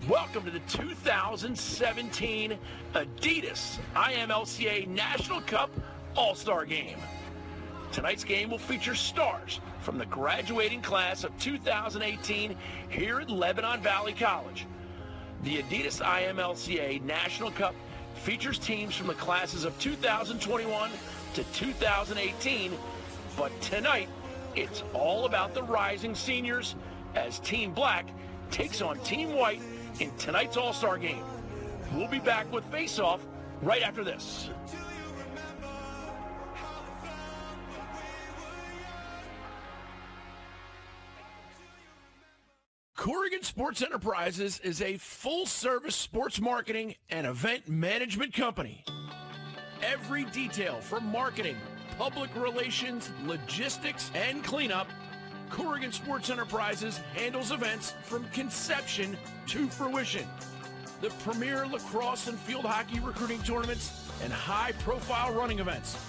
Welcome to the 2017 Adidas IMLCA National Cup All-Star Game. Tonight's game will feature stars from the graduating class of 2018 here at Lebanon Valley College. The Adidas IMLCA National Cup features teams from the classes of 2021 to 2018, but tonight it's all about the rising seniors as Team Black takes on Team White in tonight's All-Star Game. We'll be back with Face-Off right after this. Corrigan Sports Enterprises is a full-service sports marketing and event management company. Every detail from marketing, public relations, logistics, and cleanup, Corrigan Sports Enterprises handles events from conception to fruition. The premier lacrosse and field hockey recruiting tournaments and high-profile running events.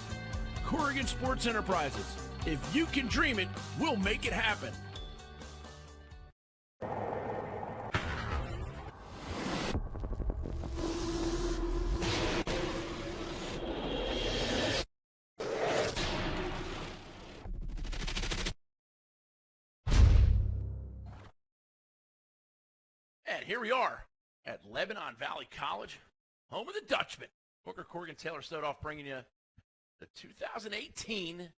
Corrigan Sports Enterprises. If you can dream it, we'll make it happen. And here we are at Lebanon Valley College, home of the Dutchman. Booker Corrigan Taylor Stodoff bringing you the 2018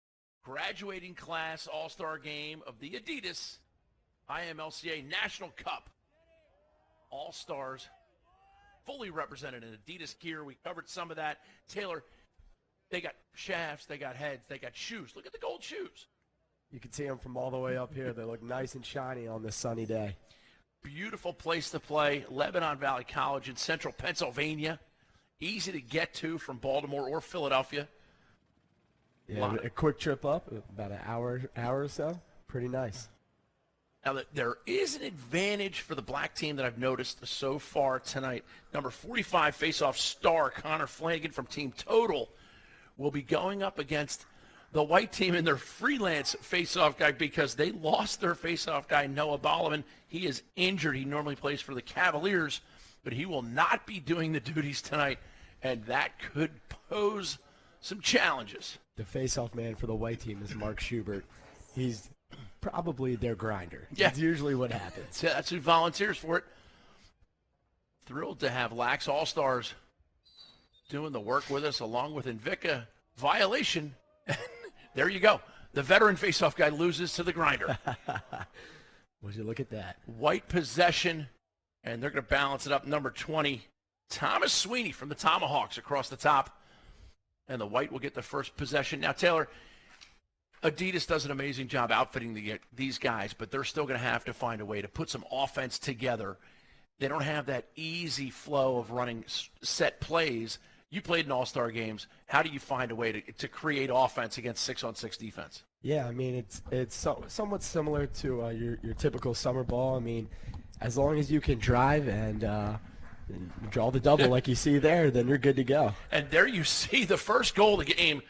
graduating class All-Star Game of the Adidas IMLCA National Cup. All-Stars fully represented in Adidas gear. We covered some of that. Taylor, they got shafts, they got heads, they got shoes. Look at the gold shoes. You can see them from all the way up here. They look nice and shiny on this sunny day. Beautiful place to play, Lebanon Valley College in central Pennsylvania. Easy to get to from Baltimore or Philadelphia. Yeah, a quick trip up, about an hour or so. Pretty nice. Now, there is an advantage for the black team that I've noticed so far tonight. Number 45 face-off star Connor Flanagan from Team Total will be going up against the white team in their freelance face-off guy because they lost their face-off guy, Noah Balaban. He is injured. He normally plays for the Cavaliers, but he will not be doing the duties tonight, and that could pose some challenges. The face-off man for the white team is Mark Schubert. He's probably their grinder. Yeah. That's usually what happens. Yeah, that's who volunteers for it. Thrilled to have LaxAllStars doing the work with us along with IMLCA violation. There you go. The veteran face-off guy loses to the grinder. Would you look at that? White possession, and they're going to balance it up. Number 20, Thomas Sweeney from the Tomahawks across the top. And the white will get the first possession. Now, Taylor, Adidas does an amazing job outfitting these guys, but they're still going to have to find a way to put some offense together. They don't have that easy flow of running set plays. You played in all-star games. How do you find a way to create offense against 6-on-6 defense? Yeah, I mean, it's somewhat similar to your typical summer ball. I mean, as long as you can drive and draw the double like you see there, then you're good to go. And there you see the first goal of the game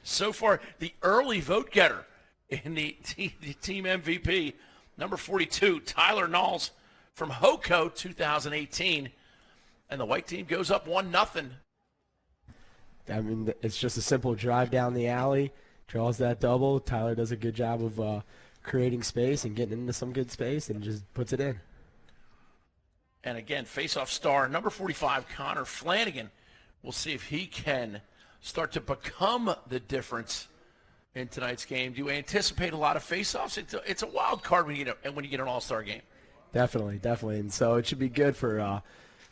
so far, the early vote getter in the team MVP, number 42, Tyler Knowles from HOCO 2018. And the white team goes up 1-0. I mean, it's just a simple drive down the alley, draws that double. Tyler does a good job of creating space and getting into some good space and just puts it in. And again, face-off star, number 45, Connor Flanagan. We'll see if he can start to become the difference in tonight's game. Do you anticipate a lot of face-offs? It's a wild card when you get an all-star game. Definitely. And so it should be good for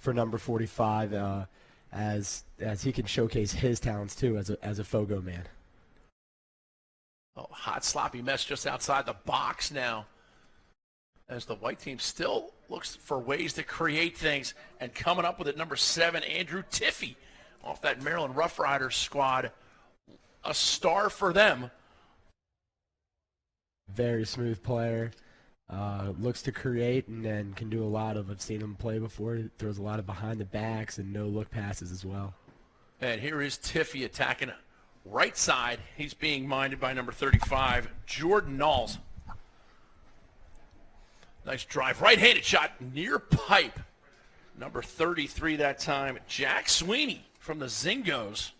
number 45 as he can showcase his talents too as a FOGO man. Oh, hot sloppy mess just outside the box now, as the white team still looks for ways to create things, and coming up with it, number 7, Andrew Tiffy off that Maryland Rough Riders squad. A star for them. Very smooth player. Looks to create and then can do a lot of. I've seen him play before. Throws a lot of behind the backs and no look passes as well. And here is Tiffy attacking right side. He's being minded by number 35, Jordan Knowles. Nice drive, right-handed shot near pipe. Number 33 that time, Jack Sweeney from the Zingos.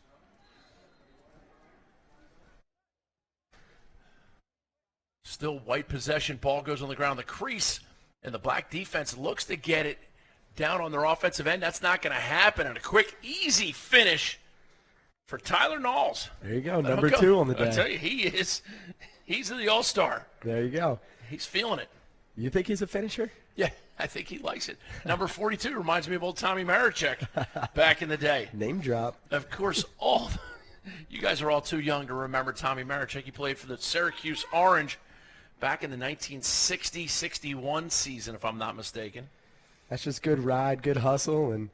Still white possession. Ball goes on the ground. The crease, and the black defense looks to get it down on their offensive end. That's not going to happen. And a quick, easy finish for Tyler Knowles. There you go, number 2 on the day. I tell you, he's the All-Star. There you go. He's feeling it. You think he's a finisher? Yeah, I think he likes it. Number 42 reminds me of old Tommy Marichek back in the day. Name drop. Of course, you guys are all too young to remember Tommy Marichek. He played for the Syracuse Orange back in the 1960-61 season, if I'm not mistaken. That's just good ride, good hustle, and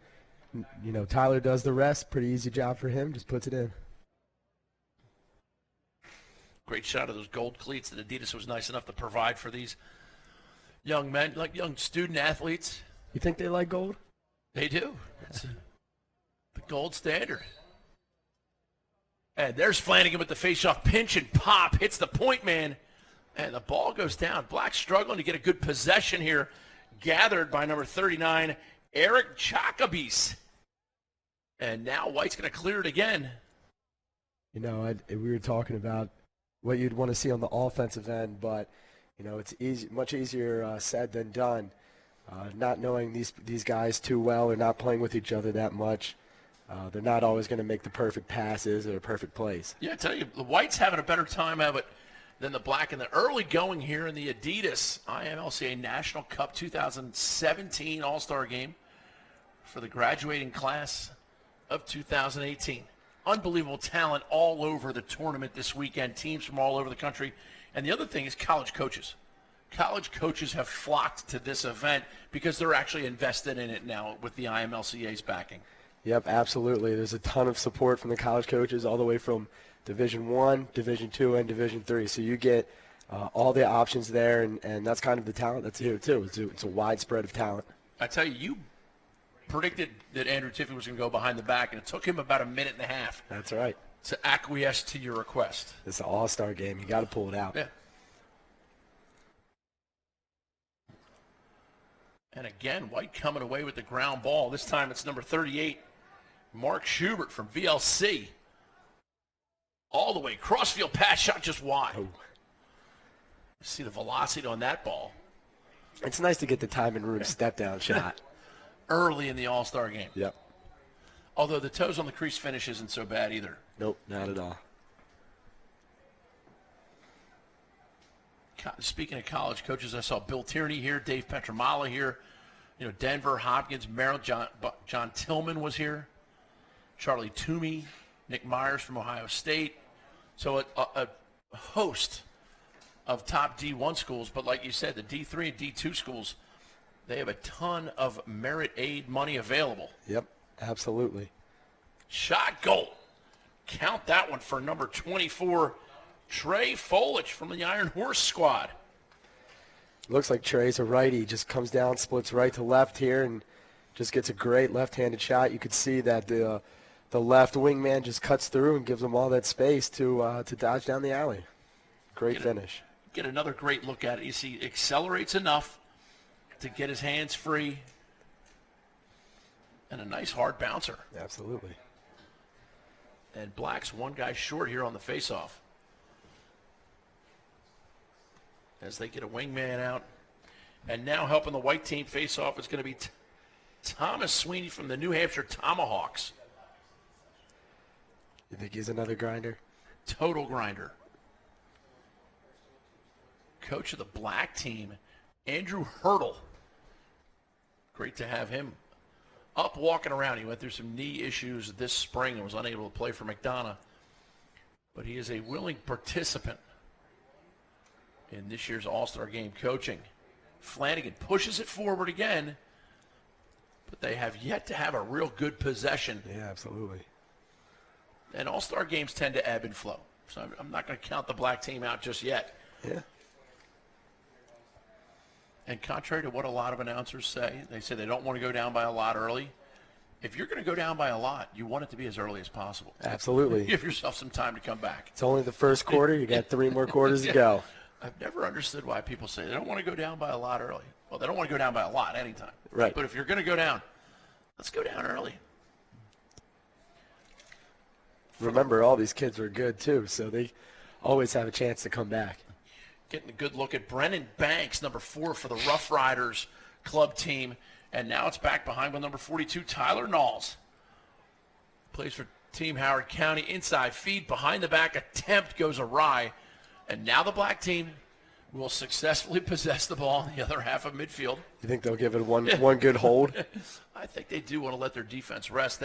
Tyler does the rest. Pretty easy job for him. Just puts it in. Great shot of those gold cleats that Adidas was nice enough to provide for these young men, like young student athletes. You think they like gold? They do. It's the gold standard. And there's Flanagan with the face-off pinch and pop. Hits the point man. And the ball goes down. Black struggling to get a good possession here. Gathered by number 39, Eric Chakabis. And now White's going to clear it again. We were talking about what you'd want to see on the offensive end, but, it's much easier said than done. Not knowing these guys too well or not playing with each other that much, they're not always going to make the perfect passes or perfect plays. Yeah, I tell you, the White's having a better time of it than the Black in the early going here in the Adidas IMLCA National Cup 2017 All-Star Game for the graduating class of 2018. Unbelievable talent all over the tournament this weekend, teams from all over the country. And the other thing is college coaches. College coaches have flocked to this event because they're actually invested in it now with the IMLCA's backing. Yep, absolutely. There's a ton of support from the college coaches all the way from Division I, Division II, and Division III. So you get all the options there, and that's kind of the talent that's here too. It's a wide spread of talent. I tell you, you predicted that Andrew Tiffany was going to go behind the back, and it took him about a minute and a half. That's right. To acquiesce to your request. It's an all-star game. You got to pull it out. Yeah. And again, White coming away with the ground ball. This time it's number 38, Mark Schubert from VLC. All the way, crossfield pass shot just wide. Oh. See the velocity on that ball. It's nice to get the time and room step-down shot. Early in the All-Star game. Yep. Although the toes on the crease finish isn't so bad either. Nope, not at all. Speaking of college coaches, I saw Bill Tierney here, Dave Petramala here. Denver, Hopkins, Maryland, John Tillman was here. Charlie Toomey, Nick Myers from Ohio State. So a host of top D1 schools, but like you said, the D3 and D2 schools, they have a ton of merit aid money available. Yep, absolutely. Shot goal. Count that one for number 24, Trey Folich from the Iron Horse squad. Looks like Trey's a righty. Just comes down, splits right to left here, and just gets a great left-handed shot. You could see that the left wingman just cuts through and gives him all that space to dodge down the alley. Great finish. Get another great look at it. You see, accelerates enough to get his hands free. And a nice hard bouncer. Absolutely. And Black's one guy short here on the faceoff. As they get a wingman out. And now helping the white team face off is going to be Thomas Sweeney from the New Hampshire Tomahawks. You think he's another grinder? Total grinder. Coach of the black team, Andrew Hurdle. Great to have him up walking around. He went through some knee issues this spring and was unable to play for McDonough. But he is a willing participant in this year's All-Star Game coaching. Flanagan pushes it forward again, but they have yet to have a real good possession. Yeah, absolutely. And All-Star Games tend to ebb and flow. So I'm not going to count the black team out just yet. Yeah. And contrary to what a lot of announcers say, they say they don't want to go down by a lot early. If you're going to go down by a lot, you want it to be as early as possible. Absolutely. Give yourself some time to come back. It's only the first quarter. You got 3 more quarters to go. I've never understood why people say they don't want to go down by a lot early. Well, they don't want to go down by a lot anytime. Right. But if you're going to go down, Let's go down early. Remember, all these kids are good, too, so they always have a chance to come back. Getting a good look at Brennan Banks, number 4 for the Rough Riders club team. And now it's back behind with number 42, Tyler Knowles. Plays for Team Howard County. Inside feed, behind the back, attempt goes awry. And now the black team will successfully possess the ball in the other half of midfield. You think they'll give it one good hold? I think they do want to let their defense rest.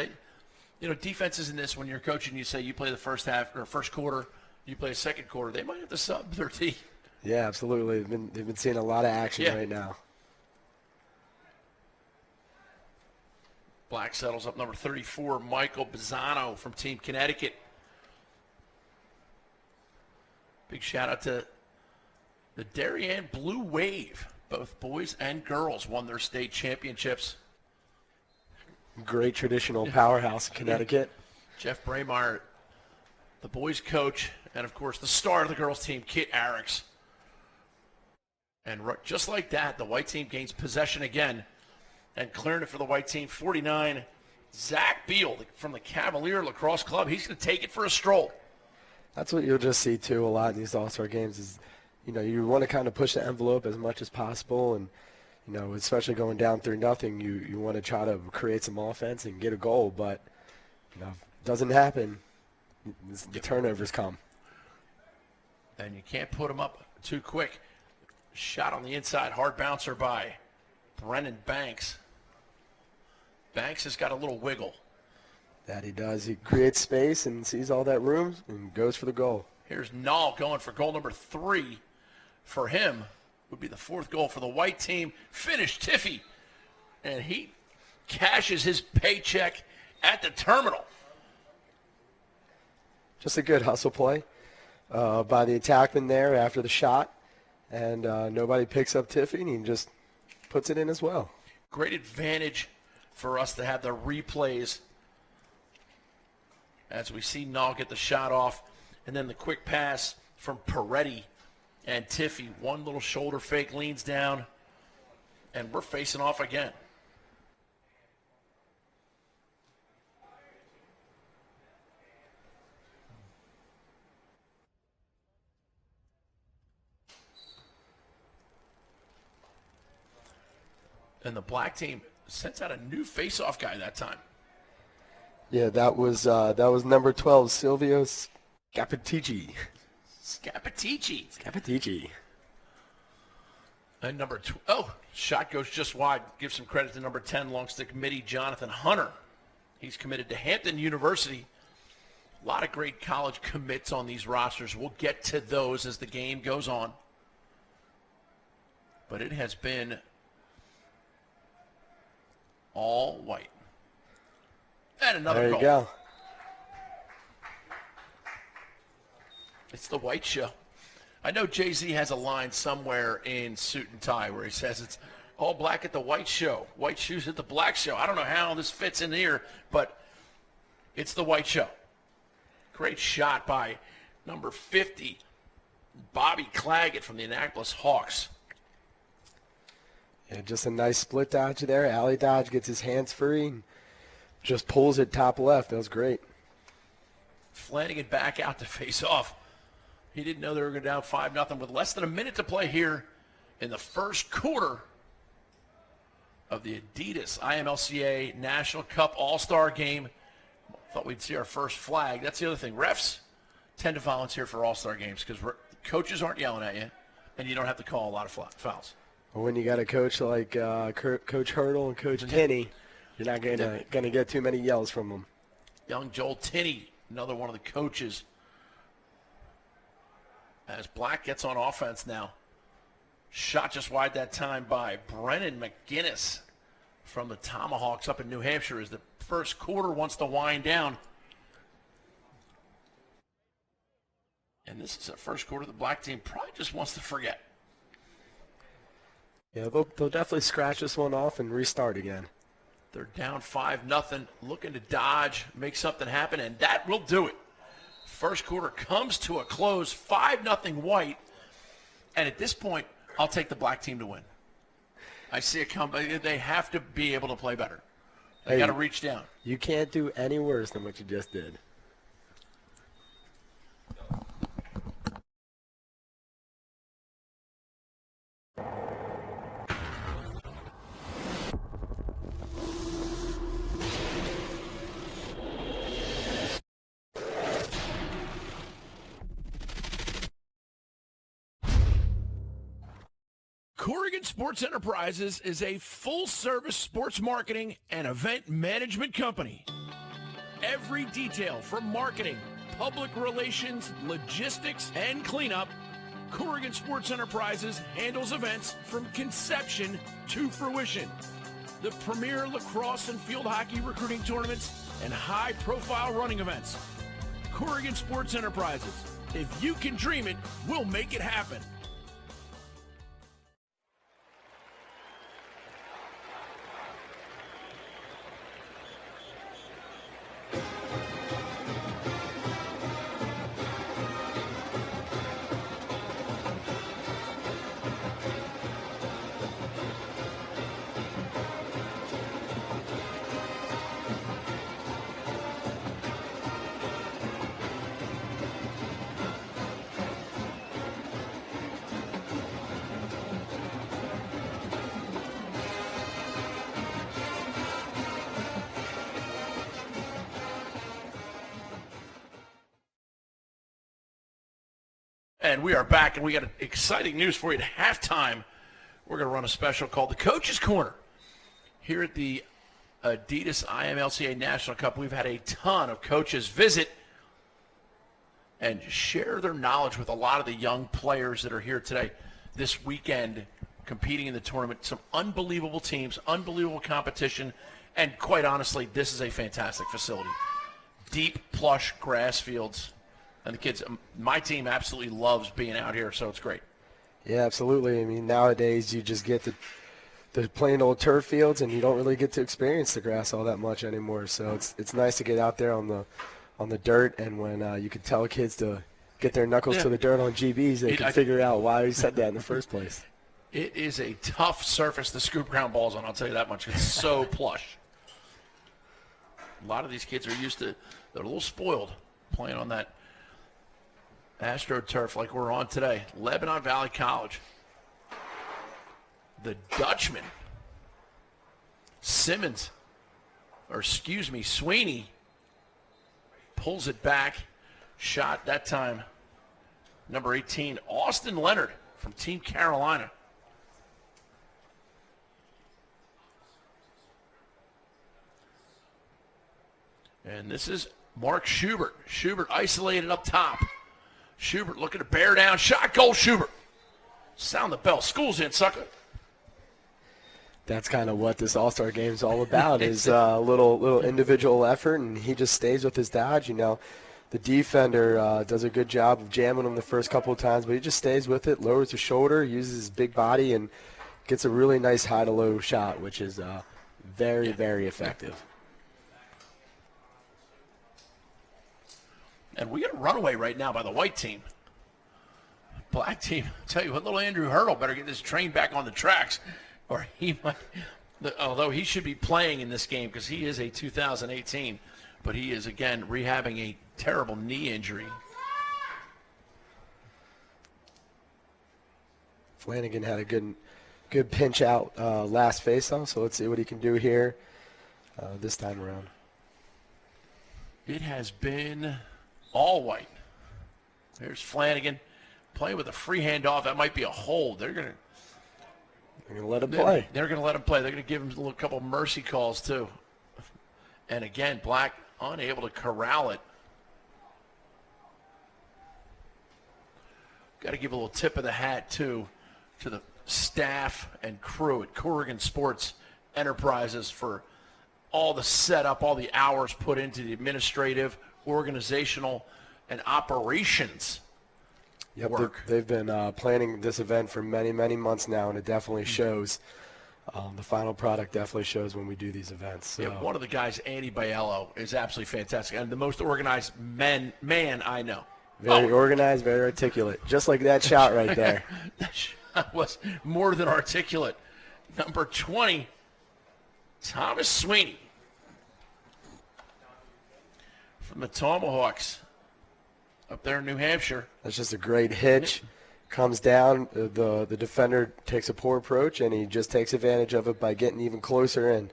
Defenses in this, when you're coaching, you say you play the first half or first quarter, you play the second quarter. They might have to sub their team. Yeah, absolutely. They've been seeing a lot of action right now. Black settles up number 34, Michael Bizzano from Team Connecticut. Big shout out to the Darien Blue Wave. Both boys and girls won their state championships. Great traditional powerhouse in Connecticut. Jeff Braymeyer, the boys' coach, and of course the star of the girls' team, Kit Arix. And just like that, the white team gains possession again. And clearing it for the white team, 49, Zach Beal from the Cavalier Lacrosse Club. He's going to take it for a stroll. That's what you'll just see, too, a lot in these All-Star games is, you want to kind of push the envelope as much as possible. And, especially going down 3-0, you want to try to create some offense and get a goal. But, if it doesn't happen, the turnovers come. And you can't put them up too quick. Shot on the inside, hard bouncer by Brennan Banks. Banks has got a little wiggle. That he does. He creates space and sees all that room and goes for the goal. Here's Nall going for goal number 3 for him. Would be the 4th goal for the white team. Finish Tiffy. And he cashes his paycheck at the terminal. Just a good hustle play by the attackman there after the shot. And nobody picks up Tiffy, and he just puts it in as well. Great advantage for us to have the replays as we see Nall get the shot off. And then the quick pass from Peretti and Tiffy. One little shoulder fake, leans down, and we're facing off again. And the black team sends out a new face-off guy that time. Yeah, that was number 12, Silvio Scapitici. Scapitici. And number shot goes just wide. Give some credit to number 10, long stick midi, Jonathan Hunter. He's committed to Hampton University. A lot of great college commits on these rosters. We'll get to those as the game goes on. But it has been all white. And another goal. There you go. It's the white show. I know Jay-Z has a line somewhere in Suit and Tie where he says it's all black at the white show, white shoes at the black show. I don't know how this fits in here, but it's the white show. Great shot by number 50, Bobby Claggett from the Annapolis Hawks. Yeah, just a nice split dodge there. Alley dodge, gets his hands free and just pulls it top left. That was great. Flanagan back out to face off. He didn't know they were going down 5-0 with less than a minute to play here in the first quarter of the Adidas IMLCA National Cup All-Star Game. Thought we'd see our first flag. That's the other thing. Refs tend to volunteer for All-Star games because coaches aren't yelling at you, and you don't have to call a lot of fouls. Well, when you got a coach like Coach Hurdle and Coach Tinney, you're not going to get too many yells from them. Young Joel Tinney, another one of the coaches. As Black gets on offense now. Shot just wide that time by Brennan McGinnis from the Tomahawks up in New Hampshire as the first quarter wants to wind down. And this is the first quarter the black team probably just wants to forget. Yeah, they'll definitely scratch this one off and restart again. They're down 5-0, looking to dodge, make something happen, and that will do it. First quarter comes to a close, 5-0 white. And at this point, I'll take the black team to win. I see it come. They have to be able to play better. I got to reach down. You can't do any worse than what you just did. Corrigan Sports Enterprises is a full-service sports marketing and event management company. Every detail from marketing, public relations, logistics, and cleanup, Corrigan Sports Enterprises handles events from conception to fruition. The premier lacrosse and field hockey recruiting tournaments and high-profile running events. Corrigan Sports Enterprises. If you can dream it, we'll make it happen. And we are back, and we got exciting news for you at halftime. We're going to run a special called the Coach's Corner. Here at the Adidas IMLCA National Cup, we've had a ton of coaches visit and share their knowledge with a lot of the young players that are here today, this weekend, competing in the tournament. Some unbelievable teams, unbelievable competition, and quite honestly, this is a fantastic facility. Deep, plush grass fields. And the kids, my team absolutely loves being out here, so it's great. Yeah, absolutely. I mean, nowadays you just get the plain old turf fields, and you don't really get to experience the grass all that much anymore. So it's nice to get out there on the dirt, and when you can tell kids to get their knuckles to the dirt on GBs, they can figure out why we said that in the first place. It is a tough surface to scoop ground balls on, I'll tell you that much. It's so plush. A lot of these kids are used to, they're a little spoiled playing on that AstroTurf like we're on today. Lebanon Valley College. The Dutchman. Sweeney pulls it back. Shot that time. Number 18, Austin Leonard from Team Carolina. And this is Mark Schubert. Schubert isolated up top. Schubert looking to bear down. Shot, goal, Schubert. Sound the bell. School's in, sucker. That's kind of what this All-Star game is all about, is a little individual effort, and he just stays with his dodge. You know, the defender does a good job of jamming him the first couple of times, but he just stays with it, lowers his shoulder, uses his big body, and gets a really nice high-to-low shot, which is very, very effective. And we get a runaway right now by the white team. Black team, I'll tell you what, little Andrew Hurdle better get this train back on the tracks, or he might, although he should be playing in this game because he is a 2018, but he is, again, rehabbing a terrible knee injury. Flanagan had a good pinch out last faceoff, so let's see what he can do here this time around. It has been all white. There's Flanagan playing with a free handoff. That might be a hold. They're going to let him play. They're going to let him play. They're going to give him a couple mercy calls, too. And, again, Black unable to corral it. Got to give a little tip of the hat, too, to the staff and crew at Corrigan Sports Enterprises for all the setup, all the hours put into the administrative, organizational, and operations work. They've been planning this event for many, many months now, and it definitely shows. The final product definitely shows when we do these events. So. Yeah, one of the guys, Andy Biello, is absolutely fantastic, and the most organized man I know. Very organized, very articulate, just like that shot right there. That shot was more than articulate. Number 20, Thomas Sweeney. from the Tomahawks up there in New Hampshire. That's just a great hitch. Comes down, the defender takes a poor approach, and he just takes advantage of it by getting even closer in.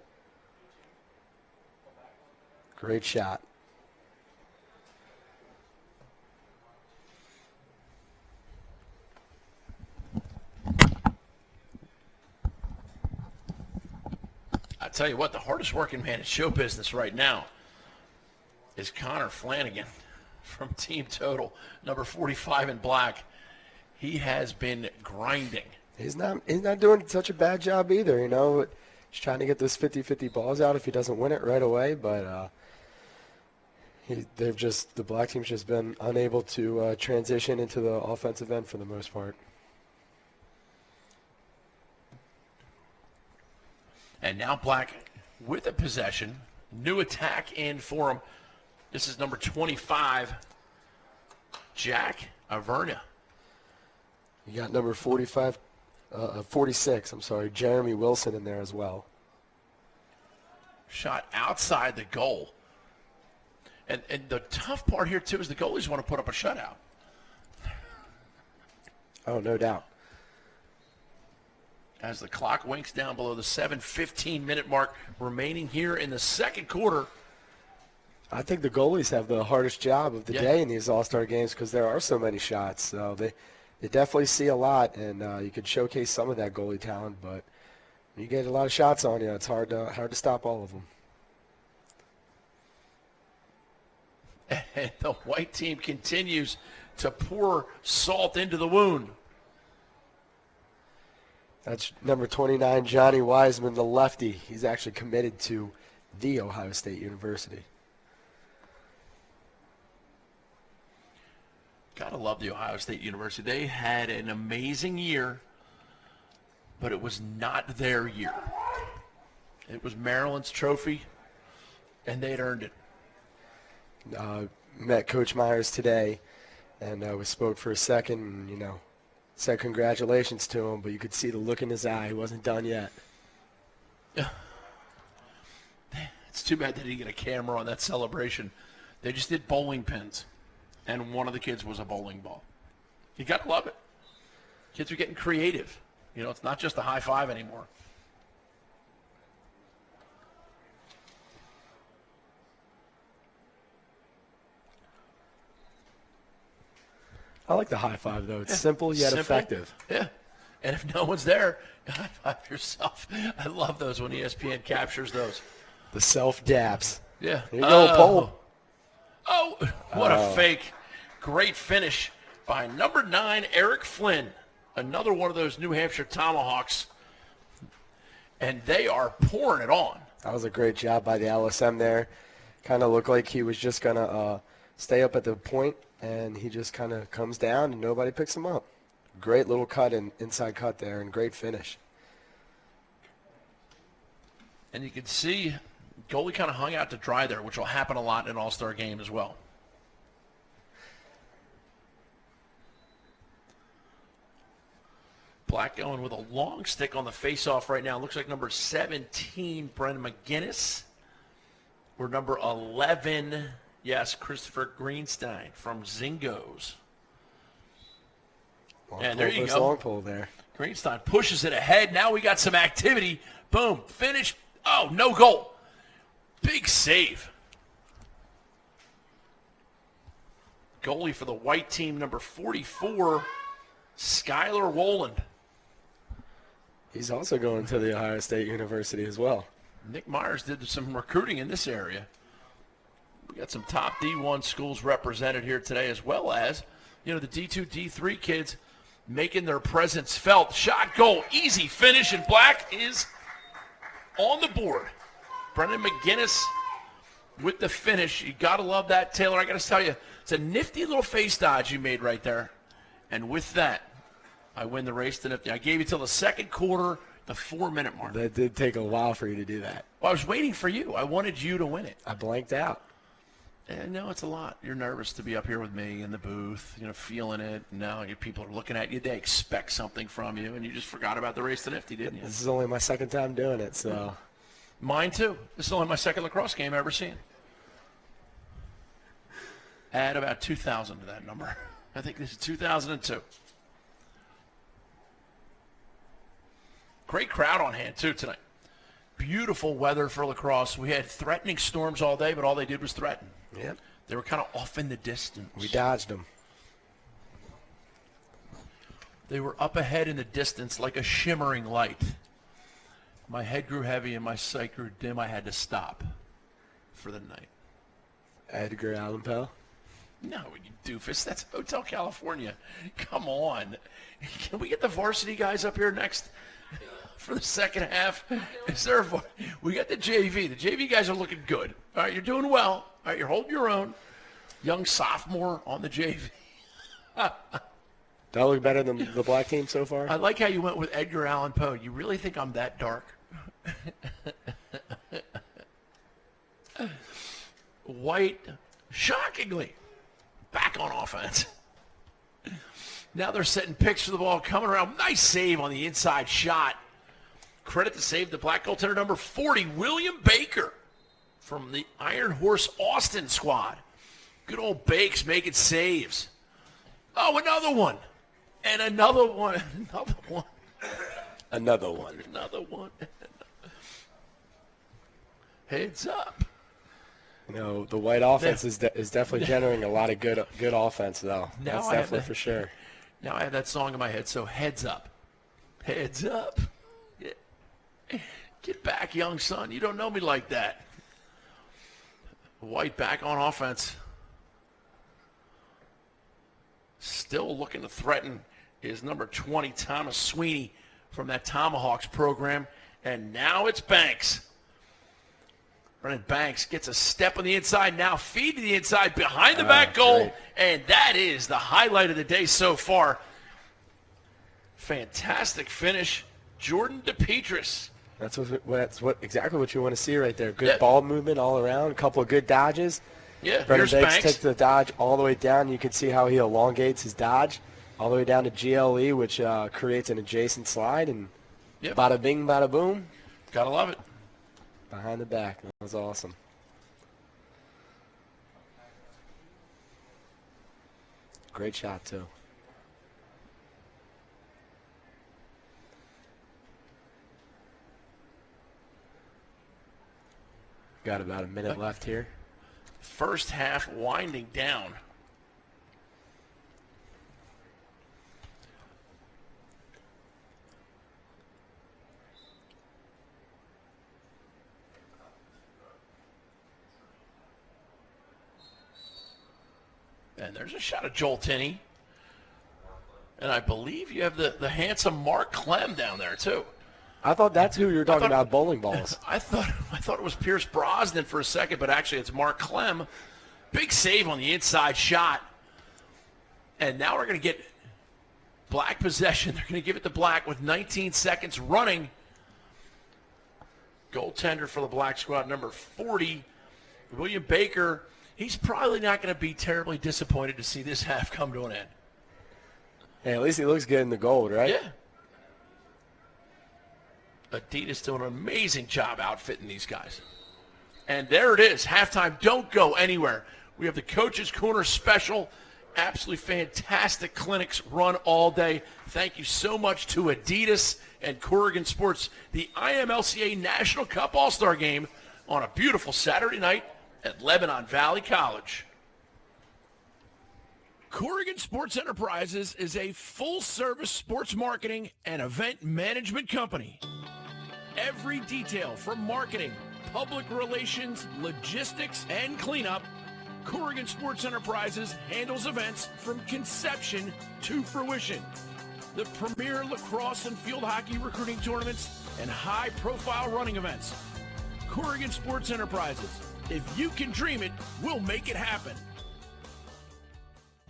Great shot. I tell you what, the hardest working man in show business right now is Connor Flanagan from Team Total, number 45 in black. He has been grinding. He's not doing such a bad job either, you know. He's trying to get those 50-50 balls out if he doesn't win it right away, but the black team's just been unable to transition into the offensive end for the most part. And now black with a possession. New attack in for him. This is number 25, Jack Averna. You got number 46, Jeremy Wilson in there as well. Shot outside the goal. And the tough part here, too, is the goalies want to put up a shutout. Oh, no doubt. As the clock winks down below the 7:15-minute mark remaining here in the second quarter. I think the goalies have the hardest job of the day in these All-Star games because there are so many shots. So they definitely see a lot, and you could showcase some of that goalie talent. But when you get a lot of shots on you, it's hard to stop all of them. And the white team continues to pour salt into the wound. That's number 29, Johnny Wiseman, the lefty. He's actually committed to the Ohio State University. Gotta love the Ohio State University. They had an amazing year, but it was not their year. It was Maryland's trophy, and they'd earned it. Met Coach Myers today, and we spoke for a second, and, said congratulations to him, but you could see the look in his eye. He wasn't done yet. It's too bad they didn't get a camera on that celebration. They just did bowling pins, and one of the kids was a bowling ball. You got to love it. Kids are getting creative. It's not just a high five anymore. I like the high five, though. It's simple yet effective. Yeah. And if no one's there, high five yourself. I love those when ESPN captures those. The self-daps. Yeah. Here you go, Pole. Oh, what a fake. Great finish by number 9, Eric Flynn. Another one of those New Hampshire Tomahawks. And they are pouring it on. That was a great job by the LSM there. Kind of looked like he was just going to stay up at the point, and he just kind of comes down and nobody picks him up. Great little cut and inside cut there, and great finish. And you can see goalie kind of hung out to dry there, which will happen a lot in an All-Star game as well. Black going with a long stick on the face-off right now. Looks like number 17, Brendan McGinnis. Or number 11, yes, Christopher Greenstein from Zingos. And there you go. Long pole there. Greenstein pushes it ahead. Now we got some activity. Boom. Finish. Oh, no goal. Big save. Goalie for the white team, number 44, Skylar Woland. He's also going to the Ohio State University as well. Nick Myers did some recruiting in this area. We got some top D1 schools represented here today, as well as, the D2, D3 kids making their presence felt. Shot, goal, easy finish, and Black is on the board. Brendan McGinnis with the finish. You got to love that, Taylor. I got to tell you, it's a nifty little face dodge you made right there. And with that, I win the race to nifty. I gave you till the second quarter, the 4-minute mark. That did take a while for you to do that. Well, I was waiting for you. I wanted you to win it. I blanked out. And no, it's a lot. You're nervous to be up here with me in the booth, feeling it. Now your people are looking at you. They expect something from you, and you just forgot about the race to nifty, didn't you? This is only my second time doing it, so. Mine too. This is only my second lacrosse game I've ever seen. Add about 2,000 to that number. I think this is 2002. Great crowd on hand, too, tonight. Beautiful weather for lacrosse. We had threatening storms all day, but all they did was threaten. Yep. They were kind of off in the distance. We dodged them. They were up ahead in the distance like a shimmering light. My head grew heavy and my sight grew dim. I had to stop for the night. Edgar Allan Poe? No, you doofus. That's Hotel California. Come on. Can we get the varsity guys up here next for the second half? Is there we got the JV. The JV guys are looking good. All right, you're doing well. All right, you're holding your own. Young sophomore on the JV. Do I look better than the black team so far? I like how you went with Edgar Allan Poe. You really think I'm that dark? White, shockingly, back on offense. Now they're setting picks for the ball, coming around. Nice save on the inside shot. Credit to save the black goaltender number 40, William Baker, from the Iron Horse Austin squad. Good old Bakes making saves. Oh, another one. And another one. Another one. Another one. Another one. Heads up. You know, the white offense is definitely generating a lot of good offense, though. That's definitely for sure. Now I have that song in my head, so heads up. Heads up. Get back, young son. You don't know me like that. White back on offense. Still looking to threaten is number 20, Thomas Sweeney, from that Tomahawks program. And now it's Banks. Brennan Banks gets a step on the inside, now feed to the inside behind the back goal. Great. And that is the highlight of the day so far. Fantastic finish. Jordan DePetris. That's exactly what you want to see right there. Good ball movement all around, a couple of good dodges. Yeah, Brennan here's Banks Banks. takes the dodge all the way down. You can see how he elongates his dodge all the way down to GLE, which creates an adjacent slide. And bada bing, bada boom. Gotta love it. Behind the back. That was awesome. Great shot, too. Got about a minute left here. First half winding down. And there's a shot of Joel Tinney. And I believe you have the handsome Mark Clem down there, too. I thought that's who you were talking about, bowling balls. I thought it was Pierce Brosnan for a second, but actually it's Mark Clem. Big save on the inside shot. And now we're going to get black possession. They're going to give it to black with 19 seconds running. Goaltender for the black squad, number 40, William Baker. He's probably not going to be terribly disappointed to see this half come to an end. Hey, at least he looks good in the gold, right? Yeah. Adidas doing an amazing job outfitting these guys. And there it is, halftime. Don't go anywhere. We have the Coach's Corner special. Absolutely fantastic clinics run all day. Thank you so much to Adidas and Corrigan Sports. The IMLCA National Cup All-Star Game on a beautiful Saturday night at Lebanon Valley College. Corrigan Sports Enterprises is a full-service sports marketing and event management company. Every detail from marketing, public relations, logistics, and cleanup, Corrigan Sports Enterprises handles events from conception to fruition. The premier lacrosse and field hockey recruiting tournaments and high-profile running events. Corrigan Sports Enterprises. If you can dream it, we'll make it happen.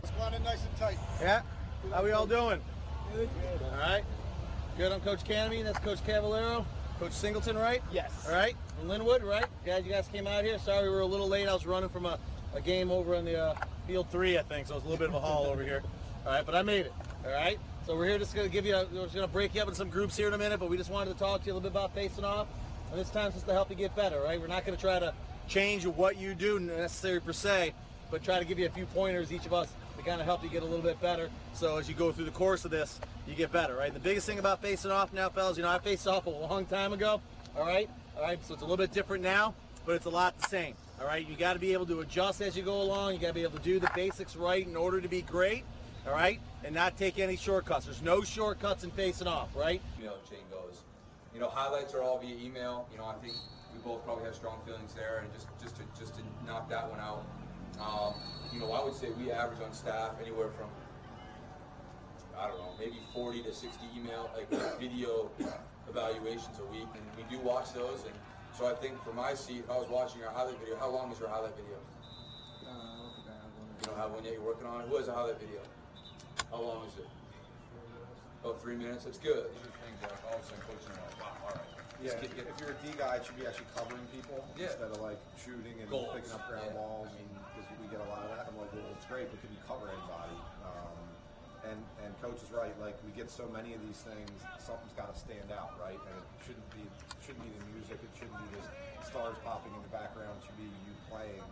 Squad in nice and tight. Yeah? How we all doing? Good. All right. Good. I'm Coach Canamy. That's Coach Cavallero. Coach Singleton, right? Yes. All right. From Linwood, right? Guys, you guys came out here. Sorry we were a little late. I was running from a game over on the field 3, I think. So it was a little bit of a haul over here. All right, but I made it. All right. So we're here just going to give you we're just going to break you up in some groups here in a minute, but we just wanted to talk to you a little bit about facing off. And this time's just to help you get better, right? We're not going to try to change what you do necessarily per se, but try to give you a few pointers, each of us, to kind of help you get a little bit better. So as you go through the course of this, you get better, right? The biggest thing about facing off now, fellas, you know, I faced off a long time ago, all right? All right, so it's a little bit different now, but it's a lot the same, all right? You got to be able to adjust as you go along. You got to be able to do the basics right in order to be great, all right? And not take any shortcuts. There's no shortcuts in facing off, right? Email chain goes. You know, highlights are all via email. You know, I think we both probably have strong feelings there, and just to knock that one out. You know, I would say we average on staff anywhere from, I don't know, maybe 40 to 60 video evaluations a week, and we do watch those. And so I think for my seat, if I was watching our highlight video, how long was your highlight video? You don't have one yet. You're working on it. Who has a highlight video? How long is it? Oh, 3 minutes. That's good. These are things that all of a sudden coaching like, wow, all right. Yeah, if you're a D guy, it should be actually covering people instead of like shooting and Goals. picking up ground balls, and because we get a lot of that. I'm like, well, it's great, but can you cover anybody? And coach is right. Like, we get so many of these things, something's got to stand out, right? And it shouldn't be the music. It shouldn't be just stars popping in the background. It should be you playing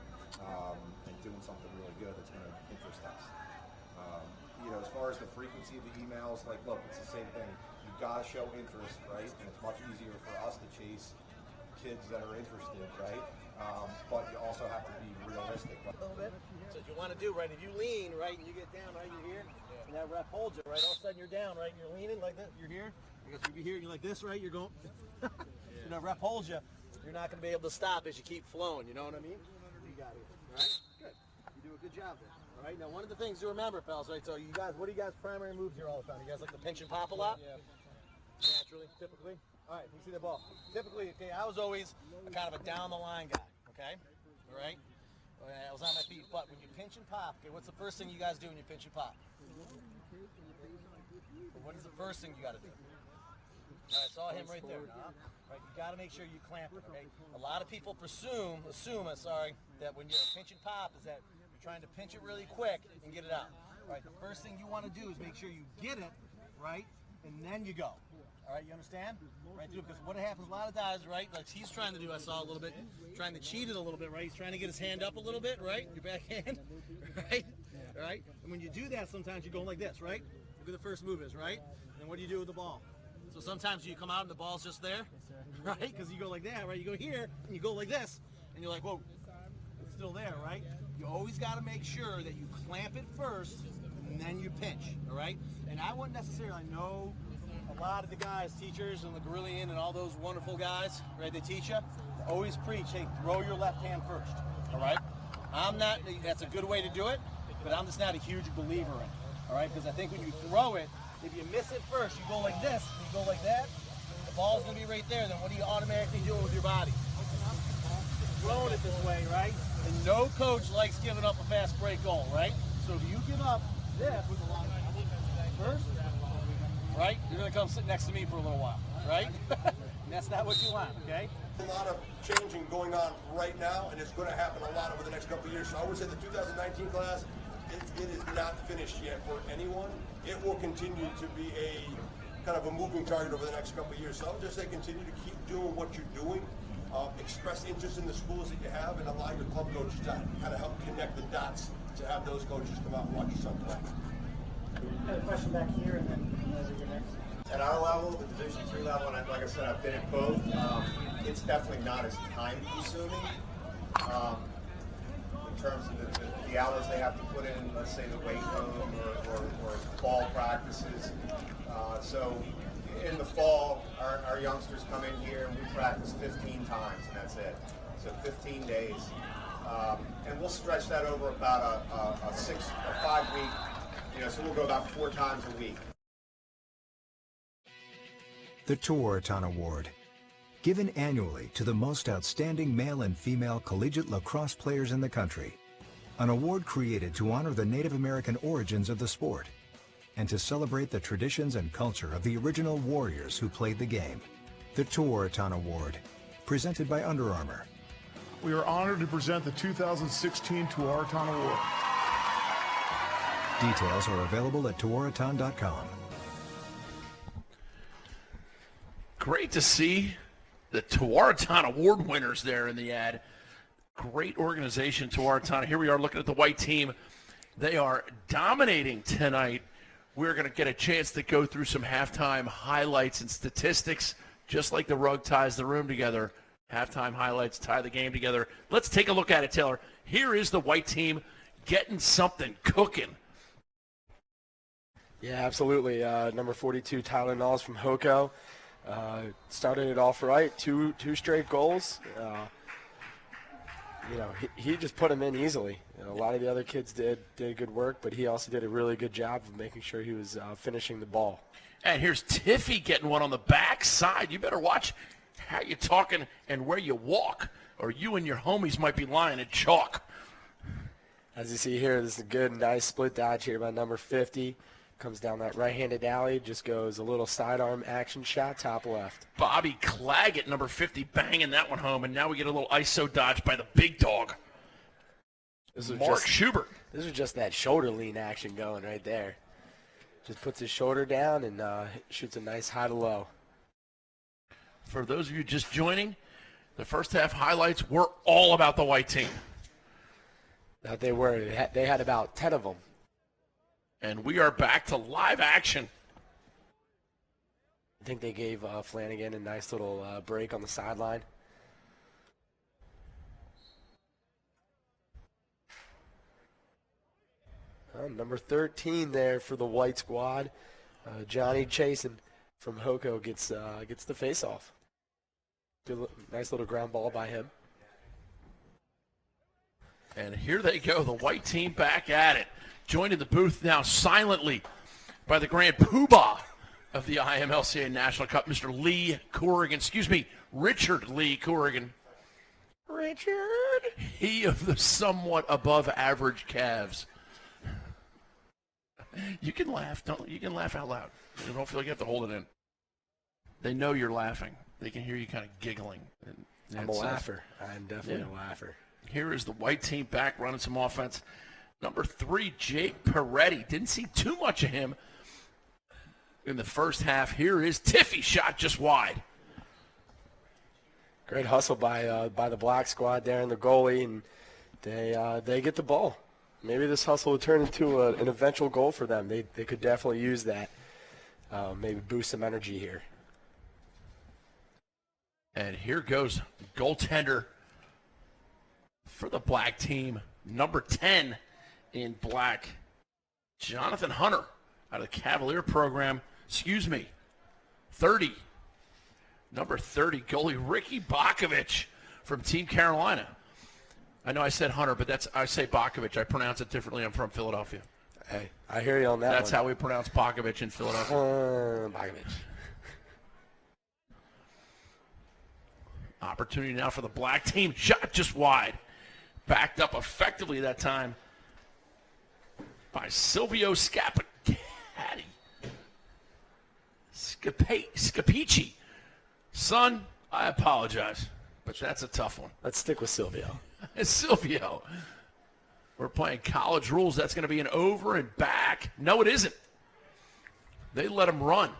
and doing something really good that's going to interest us. You know, as far as the frequency of the emails, like, look, it's the same thing. You've got to show interest, right? And it's much easier for us to chase kids that are interested, right? But you also have to be realistic. A little bit. So what you want to do, right, if you lean, right, and you get down, right, you're here, and that rep holds you, right, all of a sudden you're down, right, and you're leaning like this, you're here, I guess you'd be here, and you're like this, right, you're going, you know, rep holds you, you're not going to be able to stop as you keep flowing, you know what I mean? You got it, right? Good. You do a good job there. All right, now one of the things to remember, fellas, right, so you guys, what are you guys' primary moves here all the time? You guys like to pinch and pop a lot? Yeah. Naturally, typically? All right, you see the ball. Typically, okay, I was always a kind of a down-the-line guy, okay? All right? I was on my feet, but when you pinch and pop, okay, what's the first thing you guys do when you pinch and pop? What is the first thing you got to do? All right, saw him right there. Right, you got to make sure you clamp it, okay? A lot of people assume, that when you pinch and pop is that you're trying to pinch it really quick and get it out. All right, the first thing you want to do is make sure you get it, right, and then you go. All right, you understand? Right, because what happens a lot of times, right, like he's trying to do, I saw a little bit, trying to cheat it a little bit, right? He's trying to get his hand up a little bit, right? Your backhand, right? All right? And when you do that, sometimes you're going like this, right? Look at the first move is, right? And what do you do with the ball? So sometimes you come out and the ball's just there, right? Because you go like that, right? You go here, and you go like this, and you're like, whoa, it's still there, right? You always got to make sure that you clamp it first, and then you pinch, all right? And I wouldn't necessarily know a lot of the guys, teachers and the Gorillian and all those wonderful guys, right, they teach you, always preach, hey, throw your left hand first, all right? I'm not, that's a good way to do it, but I'm just not a huge believer in it, all right? Because I think when you throw it, if you miss it first, you go like this, and you go like that, the ball's going to be right there, then what do you automatically do with your body? You're throwing it this way, right? And no coach likes giving up a fast break goal, right? So if you give up this first, right, you're going to come sit next to me for a little while, right? And that's not what you want, okay? A lot of changing going on right now, and it's going to happen a lot over the next couple of years. So I would say the 2019 class, it is not finished yet for anyone. It will continue to be a kind of a moving target over the next couple of years. So I would just say continue to keep doing what you're doing. Express interest in the schools that you have, and allow your club coaches to kind of help connect the dots to have those coaches come out and watch your son play. Got a question back here, and then you're next. At our level, the Division III level, and like I said, I've been at both, it's definitely not as time-consuming in terms of the hours they have to put in, let's say, the weight room or ball practices. So in the fall, our youngsters come in here and we practice 15 times, and that's it. So 15 days. And we'll stretch that over about a 5 week, so we'll go about 4 times a week. The Torchon Award, given annually to the most outstanding male and female collegiate lacrosse players in the country. An award created to honor the Native American origins of the sport and to celebrate the traditions and culture of the original warriors who played the game. The Torchon Award, presented by Under Armour. We are honored to present the 2016 Torchon Award. Details are available at torchon.com. Great to see the Torchon Award winners there in the ad. Great organization to our town. Here we are looking at the white team. They are dominating tonight. We're going to get a chance to go through some halftime highlights and statistics, just like the rug ties the room together. Halftime highlights tie the game together. Let's take a look at it, Taylor. Here is the white team getting something cooking. Yeah, absolutely. Number 42, Tyler Knowles from Hoco. Started it off right, two straight goals. He just put him in easily. A lot of the other kids did good work, but he also did a really good job of making sure he was finishing the ball. And here's Tiffy getting one on the backside. You better watch how you're talking and where you walk, or you and your homies might be lying in chalk. As you see here, this is a good, nice split dodge here by number 50. Comes down that right-handed alley, just goes a little sidearm action shot, top left. Bobby Claggett, number 50, banging that one home, and now we get a little ISO dodge by the big dog, Mark Schubert. This is just that shoulder lean action going right there. Just puts his shoulder down and shoots a nice high to low. For those of you just joining, the first half highlights were all about the white team. That they were. They had about 10 of them. And we are back to live action. I think they gave Flanagan a nice little break on the sideline. Number 13 there for the white squad. Johnny Chasen from Hoco gets the face-off. Nice little ground ball by him. And here they go, the white team back at it. Joined in the booth now silently by the grand poobah of the IMLCA National Cup, Mr. Lee Corrigan. Richard Lee Corrigan. Richard. He of the somewhat above average Cavs. You can laugh. You can laugh out loud. You don't feel like you have to hold it in. They know you're laughing. They can hear you kind of giggling. I'm a laugher. I'm definitely a laugher. Here is the white team back running some offense. Number 3, Jake Peretti. Didn't see too much of him in the first half. Here is Tiffy, shot just wide. Great hustle by the black squad there and the goalie, and they get the ball. Maybe this hustle will turn into an eventual goal for them. They could definitely use that. Maybe boost some energy here. And here goes goaltender for the black team, number 10 in black, Jonathan Hunter out of the Cavalier program. 30. Number 30, goalie Ricky Bakovic from Team Carolina. I know I said Hunter, but I say Bakovic. I pronounce it differently. I'm from Philadelphia. Hey, I hear you on that. That's how we pronounce Bakovic in Philadelphia. Bakovic. Opportunity now for the black team. Shot just wide. Backed up effectively that time by Silvio Scapici. Son, I apologize, but that's a tough one. Let's stick with Silvio. Silvio. We're playing college rules. That's going to be an over and back. No, it isn't. They let him run.